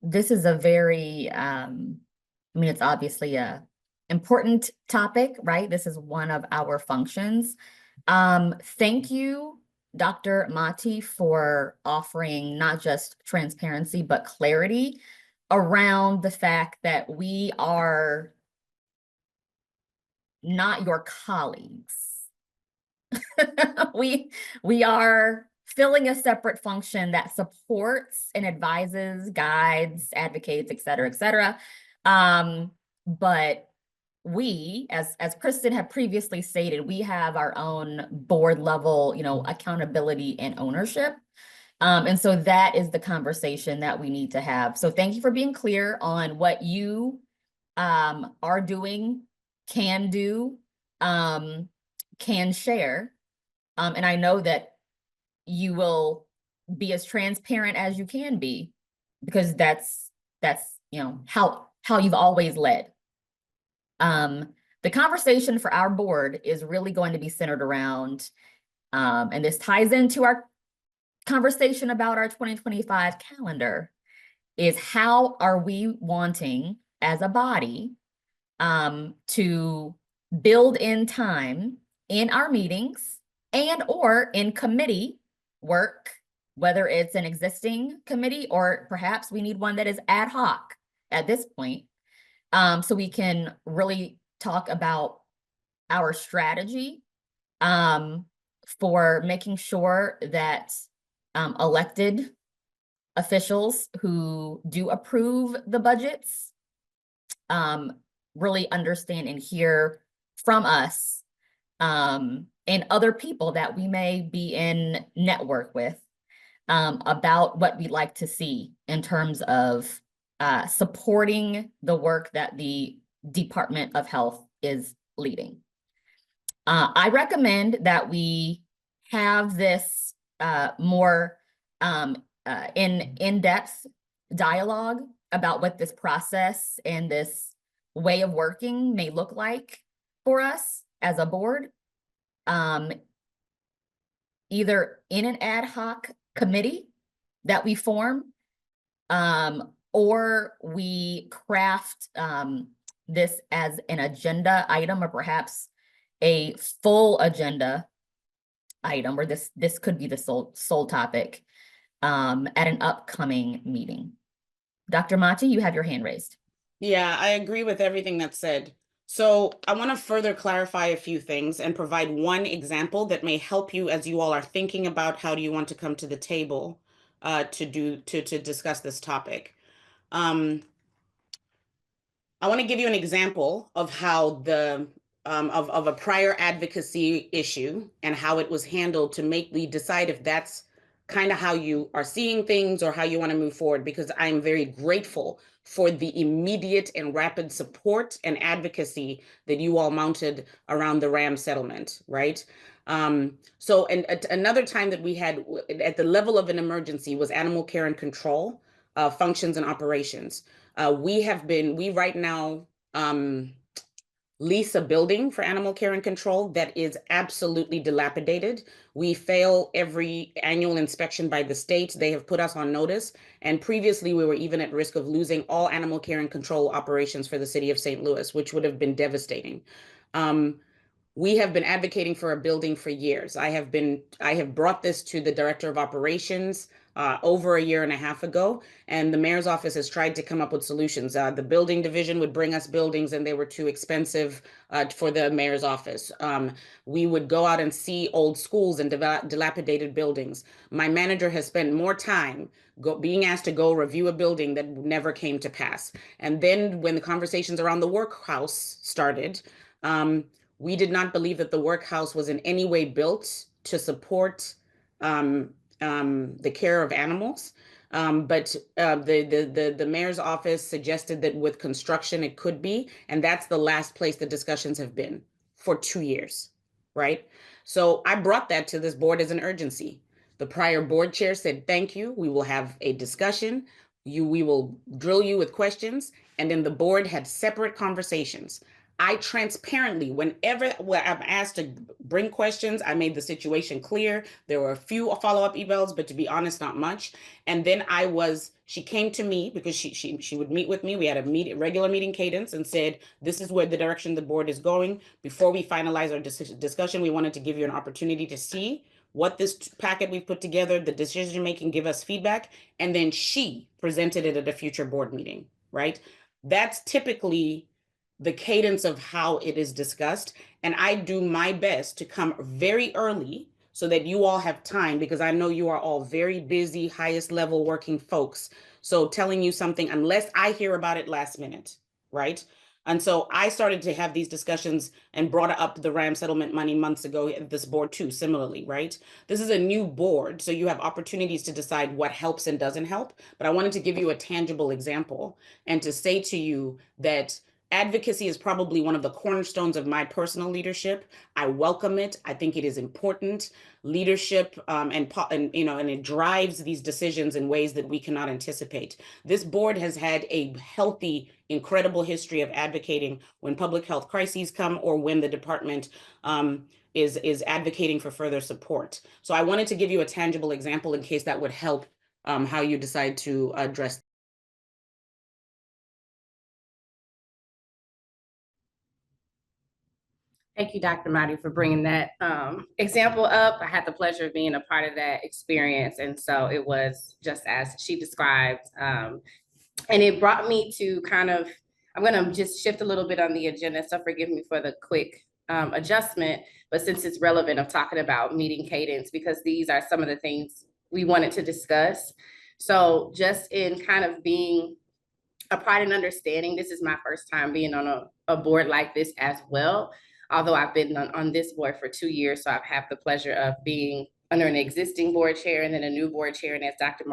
This is a very, it's obviously a important topic, right? This is one of our functions. Thank you, Dr. Mati, for offering not just transparency, but clarity around the fact that we are not your colleagues. We are filling a separate function that supports and advises, guides, advocates, et cetera, but we, as Kristen had previously stated, we have our own board level, accountability and ownership. And so that is the conversation that we need to have. So thank you for being clear on what you are doing, can do, can share. And I know that you will be as transparent as you can be, because that's how you've always led. The conversation for our board is really going to be centered around, and this ties into our conversation about our 2025 calendar, is how are we wanting as a body to build in time in our meetings and or in committee work, whether it's an existing committee or perhaps we need one that is ad hoc at this point, so we can really talk about our strategy for making sure that elected officials who do approve the budgets really understand and hear from us and other people that we may be in network with about what we'd like to see in terms of supporting the work that the Department of Health is leading. I recommend that we have this more in-depth dialogue about what this process and this way of working may look like for us as a board, either in an ad hoc committee that we form, or we craft this as an agenda item, or perhaps a full agenda item, or this could be the sole topic at an upcoming meeting. Dr. Mati, you have your hand raised. Yeah, I agree with everything that's said. So I want to further clarify a few things and provide one example that may help you as you all are thinking about how do you want to come to the table to discuss this topic. I want to give you an example of how of a prior advocacy issue and how it was handled to make me decide if that's kind of how you are seeing things or how you want to move forward, because I'm very grateful for the immediate and rapid support and advocacy that you all mounted around the RAM settlement, right? So another time that we had at the level of an emergency was animal care and control functions and operations. We right now, lease a building for animal care and control that is absolutely dilapidated. We fail every annual inspection by the state. They have put us on notice. And previously, we were even at risk of losing all animal care and control operations for the city of St. Louis, which would have been devastating. We have been advocating for a building for years. I have brought this to the director of operations over a year and a half ago, and the mayor's office has tried to come up with solutions. The building division would bring us buildings and they were too expensive for the mayor's office. We would go out and see old schools and dilapidated buildings. My manager has spent more time being asked to go review a building that never came to pass. And then when the conversations around the workhouse started, we did not believe that the workhouse was in any way built to support the care of animals. But the mayor's office suggested that with construction it could be, and that's the last place the discussions have been for 2 years, right? So I brought that to this board as an urgency. The prior board chair said, thank you, we will have a discussion. We will drill you with questions, and then the board had separate conversations. I transparently, whenever I'm asked to bring questions, I made the situation clear. There were a few follow-up emails, but to be honest, not much. And then she came to me because she would meet with me. We had a regular meeting cadence and said, this is where the direction the board is going. Before we finalize our discussion, we wanted to give you an opportunity to see what this packet we've put together, the decision-making, give us feedback. And then she presented it at a future board meeting, right? That's typically the cadence of how it is discussed. And I do my best to come very early so that you all have time, because I know you are all very busy, highest level working folks. So telling you something, unless I hear about it last minute, right? And so I started to have these discussions and brought up the RAM settlement money months ago at this board too, similarly, right? This is a new board, so you have opportunities to decide what helps and doesn't help. But I wanted to give you a tangible example and to say to you that advocacy is probably one of the cornerstones of my personal leadership. I welcome it. I think it is important leadership, and it drives these decisions in ways that we cannot anticipate. This board has had a healthy, incredible history of advocating when public health crises come or when the department is advocating for further support. So I wanted to give you a tangible example in case that would help how you decide to address. Thank you, Dr. Mahdi, for bringing that example up. I had the pleasure of being a part of that experience. And so it was just as she described. And it brought me to I'm gonna just shift a little bit on the agenda, so forgive me for the quick adjustment, but since it's relevant of talking about meeting cadence, because these are some of the things we wanted to discuss. So just in kind of being a pride and understanding, this is my first time being on a board like this as well. Although I've been on this board for 2 years, so I've had the pleasure of being under an existing board chair and then a new board chair. And as Dr.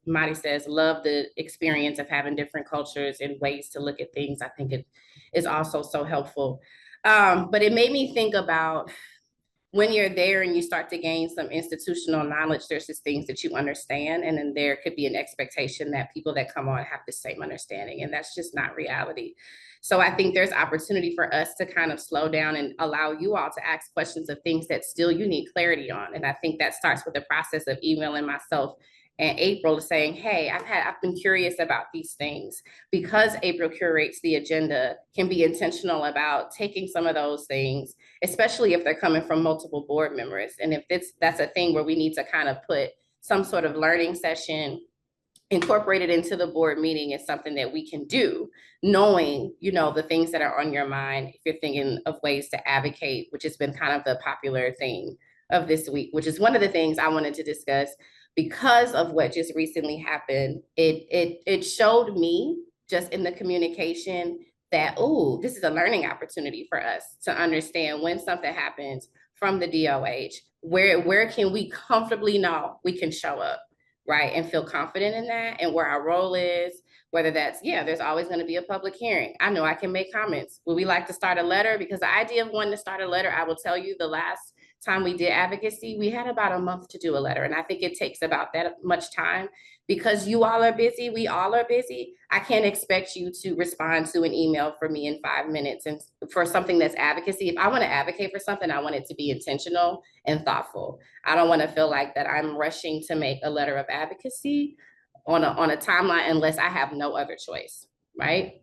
Mahdi says, love the experience of having different cultures and ways to look at things. I think it is also so helpful. But it made me think about when you're there and you start to gain some institutional knowledge, there's just things that you understand. And then there could be an expectation that people that come on have the same understanding. And that's just not reality. So I think there's opportunity for us to kind of slow down and allow you all to ask questions of things that still you need clarity on. And I think that starts with the process of emailing myself and April saying, hey, I've been curious about these things. Because April curates the agenda, can be intentional about taking some of those things, especially if they're coming from multiple board members. And if that's a thing where we need to kind of put some sort of learning session incorporated into the board meeting is something that we can do, knowing, the things that are on your mind. If you're thinking of ways to advocate, which has been kind of the popular theme of this week, which is one of the things I wanted to discuss because of what just recently happened. It showed me just in the communication that, this is a learning opportunity for us to understand when something happens from the DOH, where can we comfortably know we can show up, right? And feel confident in that, and where our role is, whether that's, there's always going to be a public hearing. I know I can make comments. Would we like to start a letter? Because the idea of wanting to start a letter, I will tell you, the last time we did advocacy, we had about a month to do a letter. And I think it takes about that much time because you all are busy. We all are busy. I can't expect you to respond to an email for me in 5 minutes. And for something that's advocacy, if I want to advocate for something, I want it to be intentional and thoughtful. I don't want to feel like that I'm rushing to make a letter of advocacy on a timeline unless I have no other choice, right?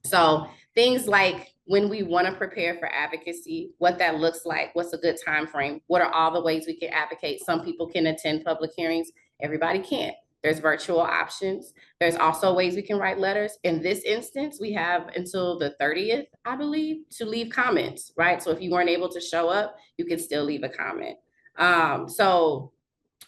So things like when we want to prepare for advocacy, what that looks like, what's a good time frame, what are all the ways we can advocate? Some people can attend public hearings, everybody can't. There's virtual options. There's also ways we can write letters. In this instance, we have until the 30th, I believe, to leave comments, right? So if you weren't able to show up, you can still leave a comment. So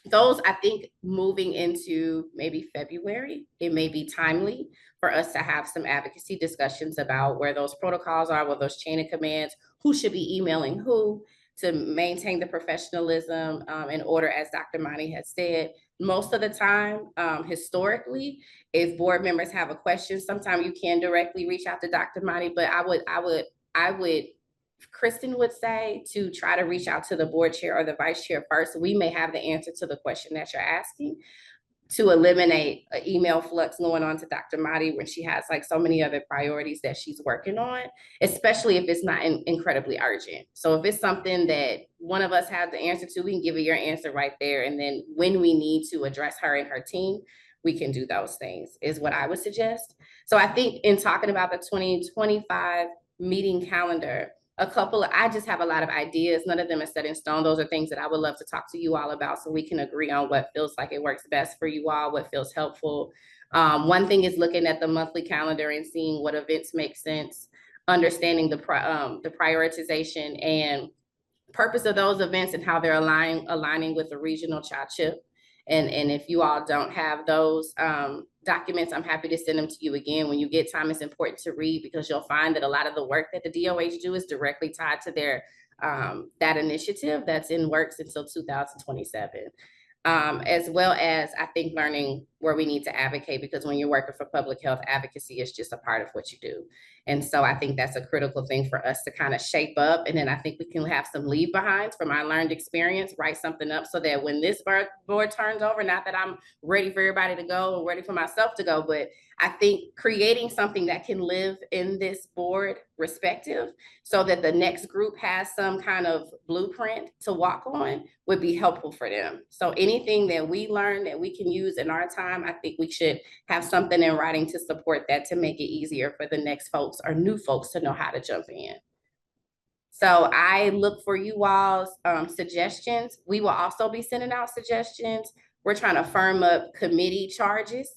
those, I think, moving into maybe February, it may be timely for us to have some advocacy discussions about where those protocols are, where those chain of commands, who should be emailing who, to maintain the professionalism in order, as Dr. Mani has said. Most of the time, historically, if board members have a question, sometimes you can directly reach out to Dr. Mani, but I would, Kristen would say, to try to reach out to the board chair or the vice chair first. We may have the answer to the question that you're asking, to eliminate an email flux going on to Dr. Madi when she has like so many other priorities that she's working on, especially if it's not incredibly urgent. So if it's something that one of us has the answer to, we can give her your answer right there. And then when we need to address her and her team, we can do those things, is what I would suggest. So I think in talking about the 2025 meeting calendar, I just have a lot of ideas. None of them are set in stone. Those are things that I would love to talk to you all about so we can agree on what feels like it works best for you all, what feels helpful. One thing is looking at the monthly calendar and seeing what events make sense, understanding the prioritization and purpose of those events and how they're aligning with the regional child chip. And if you all don't have those documents, I'm happy to send them to you again. When you get time, it's important to read because you'll find that a lot of the work that the DOH do is directly tied to their that initiative that's in works until 2027. As well as, I think, learning where we need to advocate, because when you're working for public health, advocacy is just a part of what you do. And so I think that's a critical thing for us to kind of shape up. And then I think we can have some leave behinds from our learned experience, write something up so that when this board turns over, not that I'm ready for everybody to go or ready for myself to go, but I think creating something that can live in this board perspective so that the next group has some kind of blueprint to walk on would be helpful for them. So anything that we learn that we can use in our time, I think we should have something in writing to support that, to make it easier for the next folks or new folks to know how to jump in. So I look for you all's suggestions. We will also be sending out suggestions. We're trying to firm up committee charges,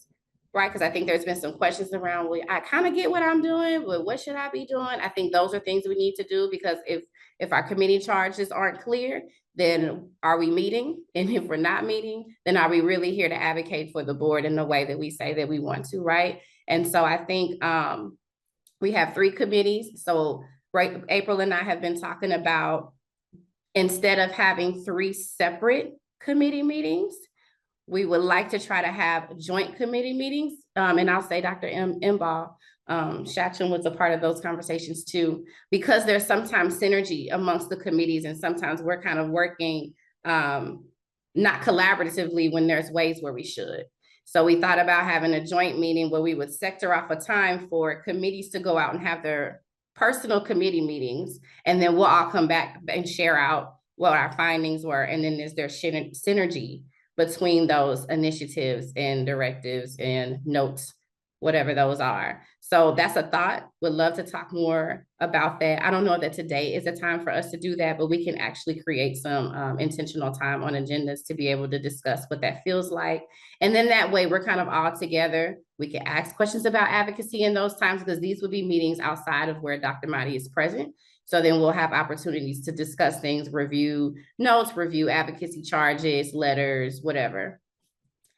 right? Because I think there's been some questions around, well, I kind of get what I'm doing, but what should I be doing? I think those are things we need to do, because if our committee charges aren't clear, then are we meeting? And if we're not meeting, then are we really here to advocate for the board in the way that we say that we want to, right? And so I think we have 3 committees. So right, April and I have been talking about, instead of having 3 separate committee meetings, we would like to try to have joint committee meetings. And I'll say Dr. Imbal Shatchum was a part of those conversations too, because there's sometimes synergy amongst the committees, and sometimes we're kind of working not collaboratively when there's ways where we should. So we thought about having a joint meeting where we would sector off a time for committees to go out and have their personal committee meetings, and then we'll all come back and share out what our findings were, and then is there synergy between those initiatives and directives and notes, whatever those are. So that's a thought. Would love to talk more about that. I don't know that today is a time for us to do that, but we can actually create some intentional time on agendas to be able to discuss what that feels like. And then that way we're kind of all together. We can ask questions about advocacy in those times, because these would be meetings outside of where Dr. Madi is present. So then we'll have opportunities to discuss things, review notes, review advocacy charges, letters, whatever.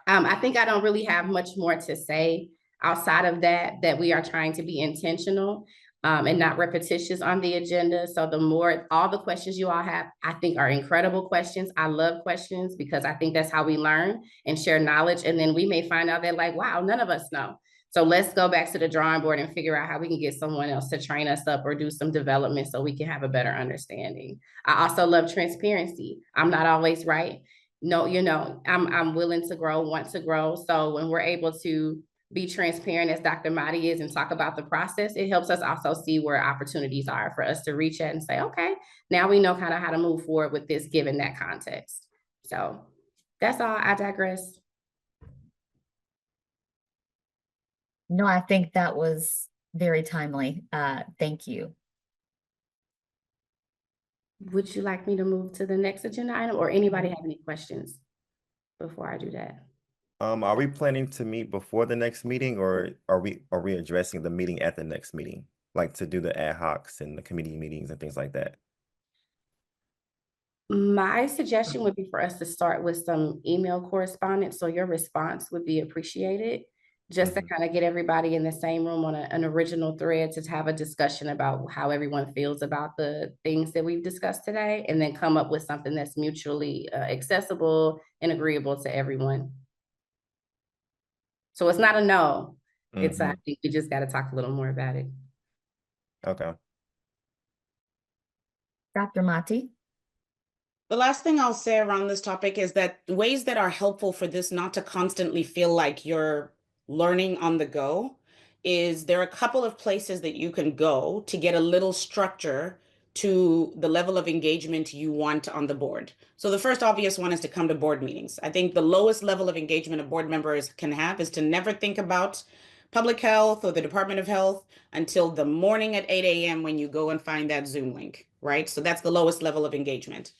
I think I don't really have much more to say outside of that we are trying to be intentional and not repetitious on the agenda. So all the questions you all have, I think, are incredible questions. I love questions because I think that's how we learn and share knowledge. And then we may find out that, like, wow, none of us know. So let's go back to the drawing board and figure out how we can get someone else to train us up or do some development so we can have a better understanding. I also love transparency. I'm not always right. No, I'm willing to grow, want to grow. So when we're able to be transparent as Dr. Mahdi is and talk about the process, it helps us also see where opportunities are for us to reach out and say, okay, now we know kind of how to move forward with this given that context. So that's all. I digress. No, I think that was very timely. Thank you. Would you like me to move to the next agenda item, or anybody have any questions before I do that? Are we planning to meet before the next meeting, or are we addressing the meeting at the next meeting? Like to do the ad hocs and the committee meetings and things like that? My suggestion would be for us to start with some email correspondence, so your response would be appreciated. Just to kind of get everybody in the same room on an original thread to have a discussion about how everyone feels about the things that we've discussed today, and then come up with something that's mutually accessible and agreeable to everyone. So it's not a no. It's I think we just got to talk a little more about it. Okay. Dr. Mahdi? The last thing I'll say around this topic is that ways that are helpful for this not to constantly feel like you're learning on the go is there are a couple of places that you can go to get a little structure to the level of engagement you want on the board. So the first obvious one is to come to board meetings. I think the lowest level of engagement a board members can have is to never think about public health or the Department of Health until the morning at 8 a.m. when you go and find that Zoom link, right? So that's the lowest level of engagement.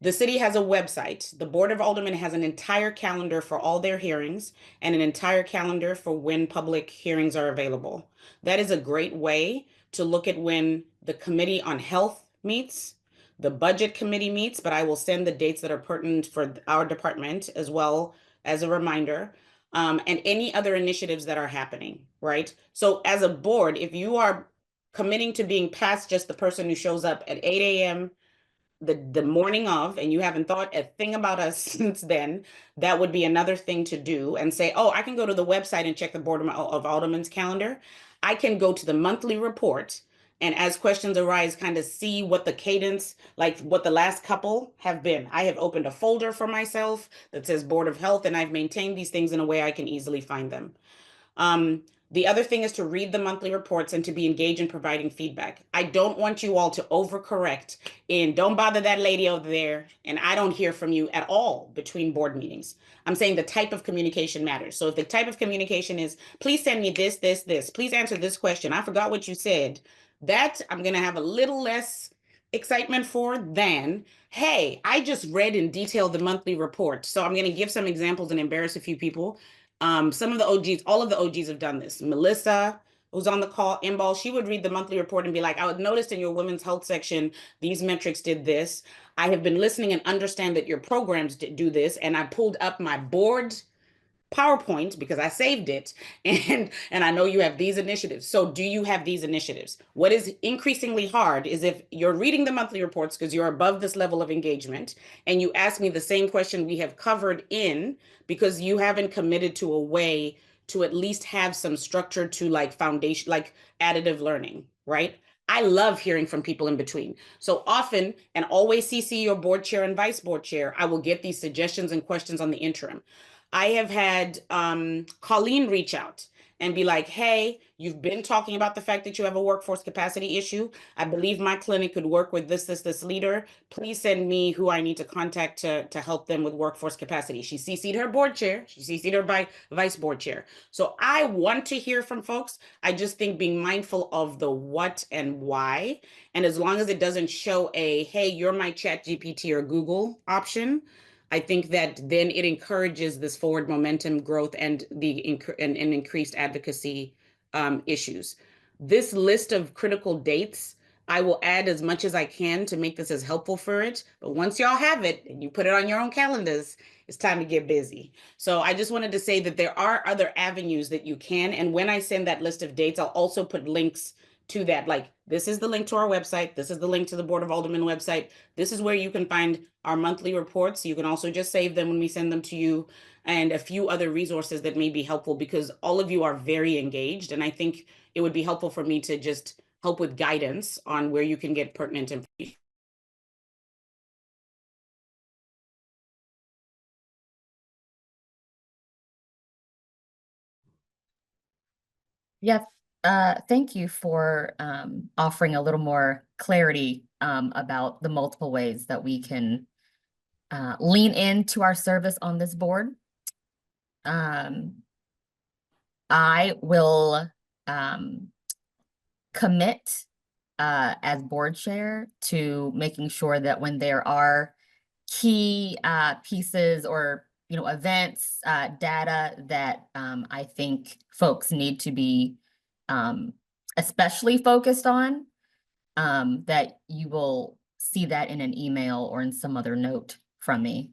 The city has a website. The Board of Aldermen has an entire calendar for all their hearings and an entire calendar for when public hearings are available. That is a great way to look at when the Committee on Health meets, the Budget Committee meets, but I will send the dates that are pertinent for our department as well as a reminder, and any other initiatives that are happening, right? So as a board, if you are committing to being past just the person who shows up at 8 a.m., the morning of, and you haven't thought a thing about us since then, that would be another thing to do and say, oh, I can go to the website and check the Board of Aldermen's calendar. I can go to the monthly report and as questions arise, kind of see what the cadence, like what the last couple have been. I have opened a folder for myself that says Board of Health, and I've maintained these things in a way I can easily find them. The other thing is to read the monthly reports and to be engaged in providing feedback. I don't want you all to overcorrect in don't bother that lady over there, and I don't hear from you at all between board meetings. I'm saying the type of communication matters. So if the type of communication is, please send me this, please answer this question, I forgot what you said, that I'm going to have a little less excitement for than, hey, I just read in detail the monthly report. So I'm going to give some examples and embarrass a few people. Some of the OGs, all of the OGs have done this. Melissa, who's on the call, Imbal, she would read the monthly report and be like, I would notice in your women's health section, these metrics did this. I have been listening and understand that your programs do this. And I pulled up my board PowerPoint because I saved it, and I know you have these initiatives. So do you have these initiatives? What is increasingly hard is if you're reading the monthly reports because you're above this level of engagement and you ask me the same question we have covered in because you haven't committed to a way to at least have some structure to like foundation, like additive learning, right? I love hearing from people in between. So often, and always CC your board chair and vice board chair, I will get these suggestions and questions on the interim. I have had Colleen reach out and be like, hey, you've been talking about the fact that you have a workforce capacity issue. I believe my clinic could work with this leader. Please send me who I need to contact to help them with workforce capacity. She CC'd her board chair. She CC'd her vice board chair. So I want to hear from folks. I just think being mindful of the what and why. And as long as it doesn't show a, hey, you're my ChatGPT or Google option, I think that then it encourages this forward momentum growth and the increased advocacy issues. This list of critical dates, I will add as much as I can to make this as helpful for it. But once y'all have it and you put it on your own calendars, it's time to get busy. So I just wanted to say that there are other avenues that you can. And when I send that list of dates, I'll also put links to that. Like, this is the link to our website. This is the link to the Board of Aldermen website. This is where you can find our monthly reports. You can also just save them when we send them to you, and a few other resources that may be helpful, because all of you are very engaged. And I think it would be helpful for me to just help with guidance on where you can get pertinent information. Yes, thank you for offering a little more clarity about the multiple ways that we can lean into our service on this board. I will commit as board chair to making sure that when there are key pieces or events, data that I think folks need to be especially focused on, that you will see that in an email or in some other note from me.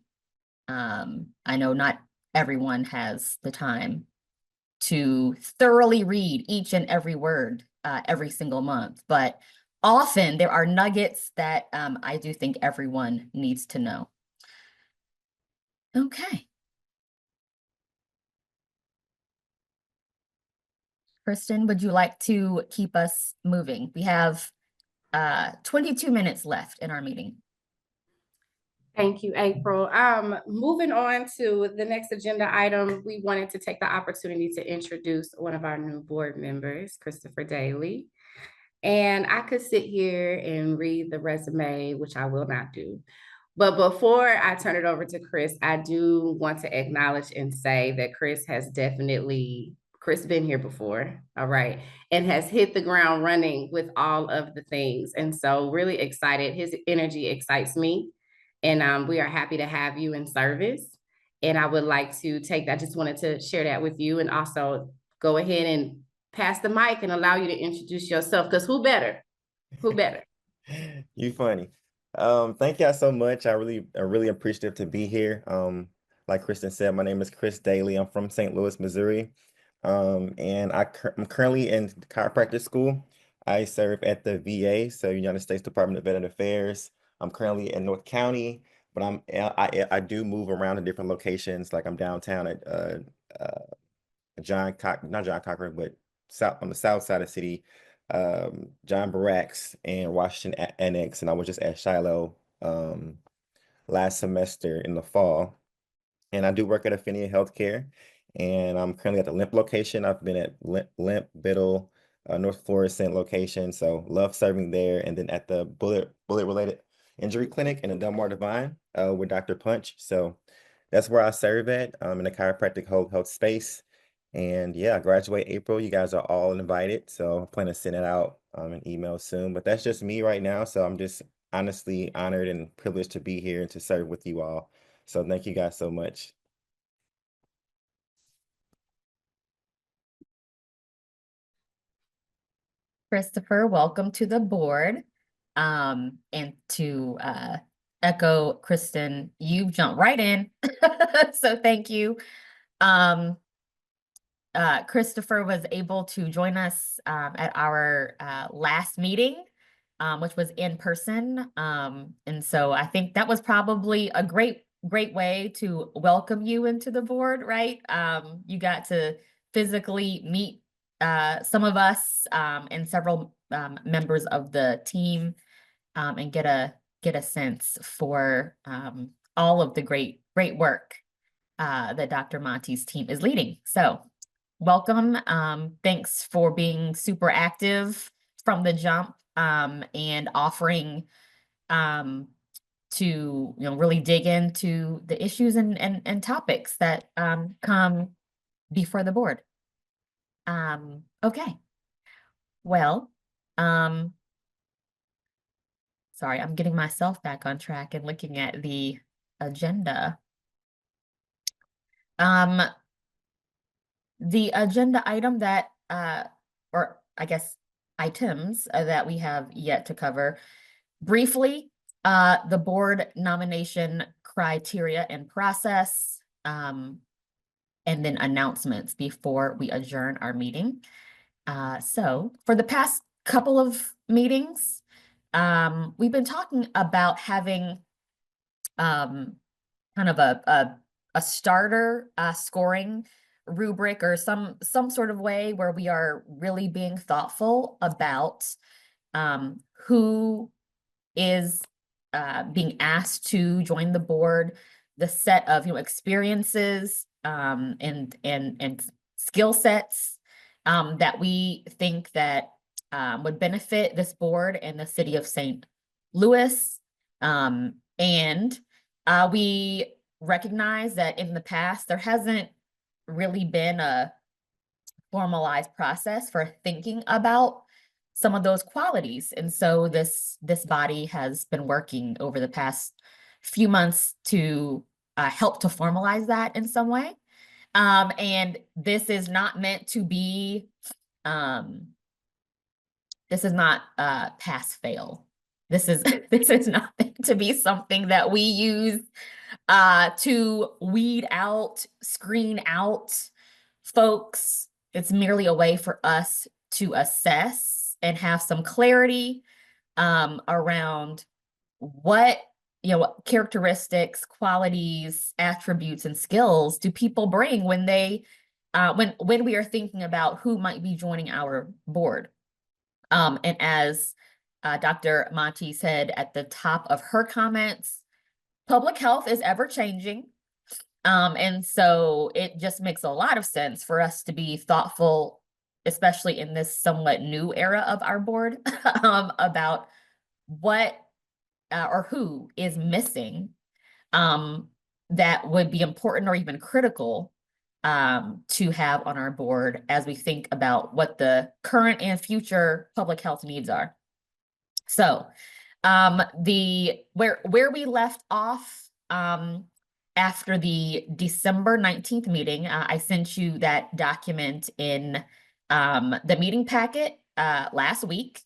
I know not everyone has the time to thoroughly read each and every word every single month, but often there are nuggets that I do think everyone needs to know. Okay. Kristen, would you like to keep us moving? We have 22 minutes left in our meeting. Thank you, April. Moving on to the next agenda item, we wanted to take the opportunity to introduce one of our new board members, Christopher Daly. And I could sit here and read the resume, which I will not do. But before I turn it over to Chris, I do want to acknowledge and say that Chris been here before, all right, and has hit the ground running with all of the things. And so really excited. His energy excites me. And we are happy to have you in service. And I would like to I just wanted to share that with you, and also go ahead and pass the mic and allow you to introduce yourself, because who better? You funny. Thank y'all so much. I'm really appreciative to be here. Like Kristen said, my name is Chris Daly. I'm from St. Louis, Missouri. And I'm currently in chiropractic school. I serve at the VA, so United States Department of Veterans Affairs. I'm currently in North County, but I do move around to different locations. Like I'm downtown at not John Cochran, but on the south side of the city, John Barracks and Washington Annex, and I was just at Shiloh last semester in the fall. And I do work at Affinia Healthcare, and I'm currently at the Limp location. I've been at Limp, Biddle, North Florissant location, so love serving there. And then at the bullet-related injury clinic in the Delmar Divine with Dr. Punch. So that's where I serve at in the chiropractic health space. And yeah, I graduate April. You guys are all invited, so I plan to send it out an email soon. But that's just me right now, so I'm just honestly honored and privileged to be here and to serve with you all. So thank you guys so much. Christopher, welcome to the board. And to echo Kristen, you jumped right in. So thank you. Christopher was able to join us at our last meeting, which was in person. And so I think that was probably a great way to welcome you into the board, right? You got to physically meet some of us and several members of the team and get a sense for all of the great work that Dr. Monte's team is leading. So welcome. Thanks for being super active from the jump and offering to really dig into the issues and topics that come before the board. Okay. Well, sorry, I'm getting myself back on track and looking at the agenda. The agenda item that, or I guess items that we have yet to cover briefly, the board nomination criteria and process, and then announcements before we adjourn our meeting. So for the past couple of meetings, we've been talking about having kind of a starter scoring rubric or some sort of way where we are really being thoughtful about who is being asked to join the board, the set of experiences and skill sets that we think that would benefit this board and the city of St. Louis. And we recognize that in the past, there hasn't really been a formalized process for thinking about some of those qualities. And so this body has been working over the past few months to help to formalize that in some way. And this is not meant to be, this is not pass fail. This is this is not meant to be something that we use to weed out, screen out folks. It's merely a way for us to assess and have some clarity around what characteristics, qualities, attributes, and skills do people bring when they when we are thinking about who might be joining our board. And as Dr. Monti said at the top of her comments, public health is ever changing. And so it just makes a lot of sense for us to be thoughtful, especially in this somewhat new era of our board, about what or who is missing that would be important or even critical to have on our board as we think about what the current and future public health needs are. So where we left off after the December 19th meeting, I sent you that document in the meeting packet last week.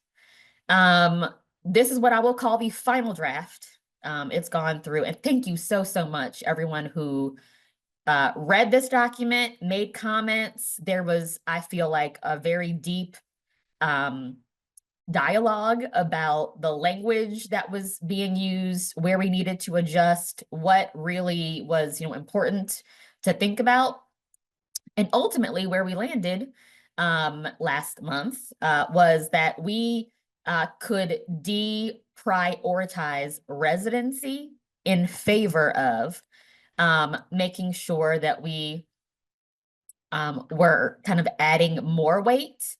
This is what I will call the final draft. It's gone through, and thank you so much, everyone who read this document, made comments. There was, I feel like, a very deep dialogue about the language that was being used, where we needed to adjust, what really was important to think about. And ultimately where we landed last month was that we could deprioritize residency in favor of making sure that we were kind of adding more weight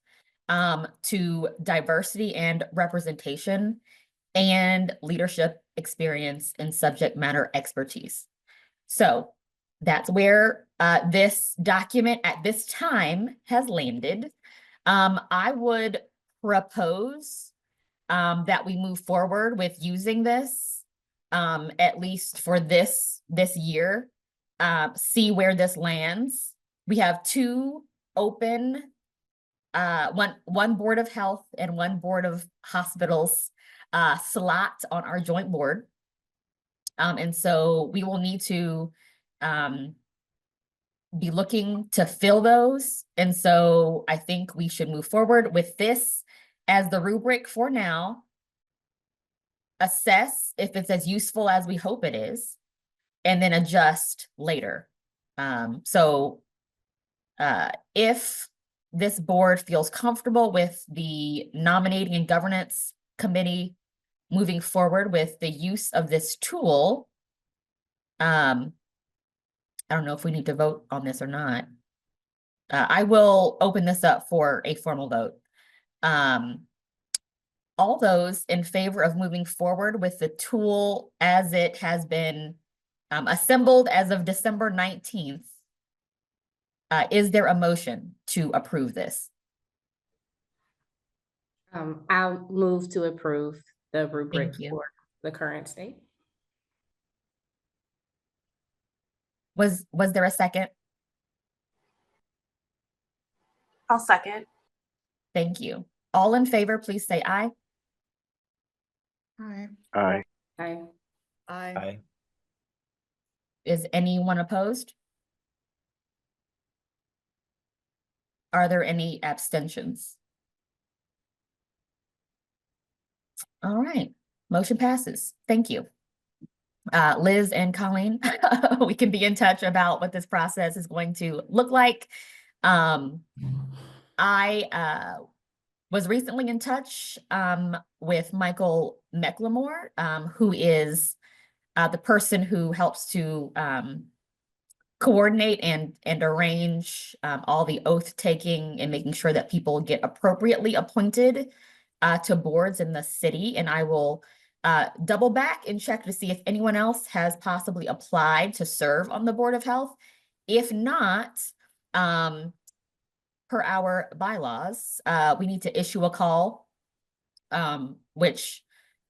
to diversity and representation and leadership experience and subject matter expertise. So that's where this document at this time has landed. I would propose that we move forward with using this at least for this year, see where this lands. We have two open, one board of health and one board of hospitals slot on our joint board. And so we will need to be looking to fill those. And so I think we should move forward with this as the rubric for now, assess if it's as useful as we hope it is, and then adjust later. So if this board feels comfortable with the nominating and governance committee moving forward with the use of this tool, I don't know if we need to vote on this or not. I will open this up for a formal vote. All those in favor of moving forward with the tool as it has been assembled as of December 19th, is there a motion to approve this? I'll move to approve the rubric Thank you. for the current state. Was there a second? I'll second. Thank you. All in favor, please say aye. Aye. Aye. Aye. Aye. Is anyone opposed? Are there any abstentions? All right, motion passes. Thank you. Liz and Colleen, we can be in touch about what this process is going to look like. I was recently in touch with Michael Mecklemore, who is the person who helps to coordinate and arrange all the oath taking and making sure that people get appropriately appointed to boards in the city. And I will double back and check to see if anyone else has possibly applied to serve on the Board of Health. If not, per our bylaws, we need to issue a call, which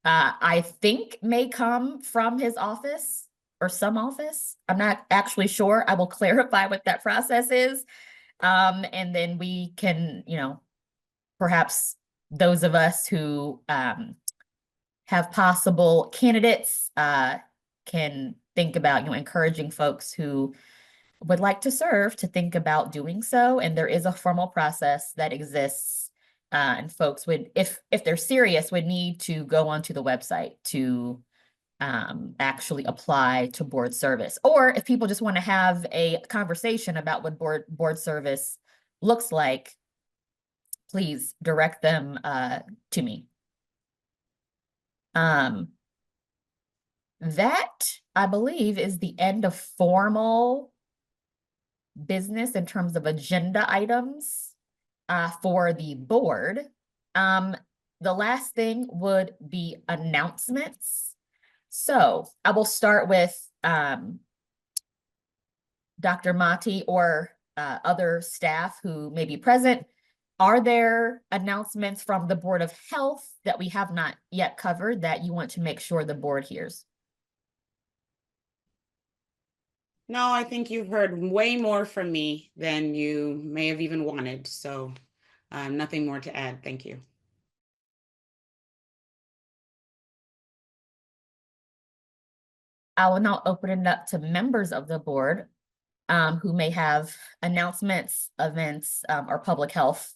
I think may come from his office or some office. I'm not actually sure. I will clarify what that process is. And then we can, perhaps those of us who have possible candidates can think about, encouraging folks who would like to serve to think about doing so. And there is a formal process that exists, and folks would, if they're serious, would need to go onto the website to actually apply to board service. Or if people just want to have a conversation about what board service looks like, please direct them to me. That, I believe, is the end of formal business in terms of agenda items for the board. The last thing would be announcements. So I will start with Dr. Mati or other staff who may be present. Are there announcements from the Board of Health that we have not yet covered that you want to make sure the board hears? No, I think you've heard way more from me than you may have even wanted. So nothing more to add. Thank you. I will now open it up to members of the board who may have announcements, events, or public health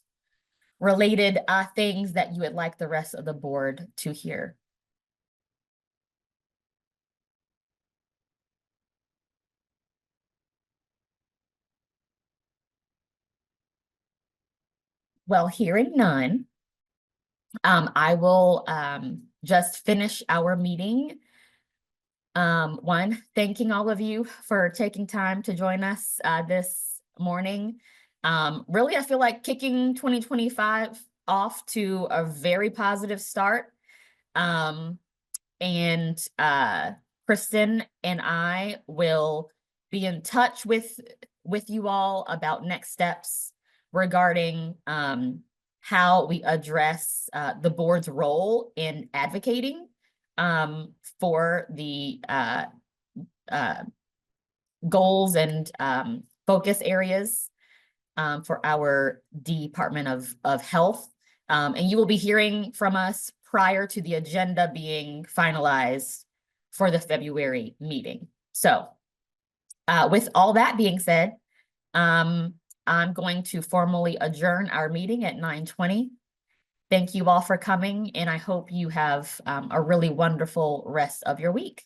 related things that you would like the rest of the board to hear. Well, hearing none, I will just finish our meeting. One, thanking all of you for taking time to join us this morning. Really, I feel like kicking 2025 off to a very positive start. And Kristen and I will be in touch with you all about next steps regarding how we address the board's role in advocating for the goals and focus areas for our Department of Health. And you will be hearing from us prior to the agenda being finalized for the February meeting. So with all that being said, I'm going to formally adjourn our meeting at 9:20. Thank you all for coming, and I hope you have a really wonderful rest of your week.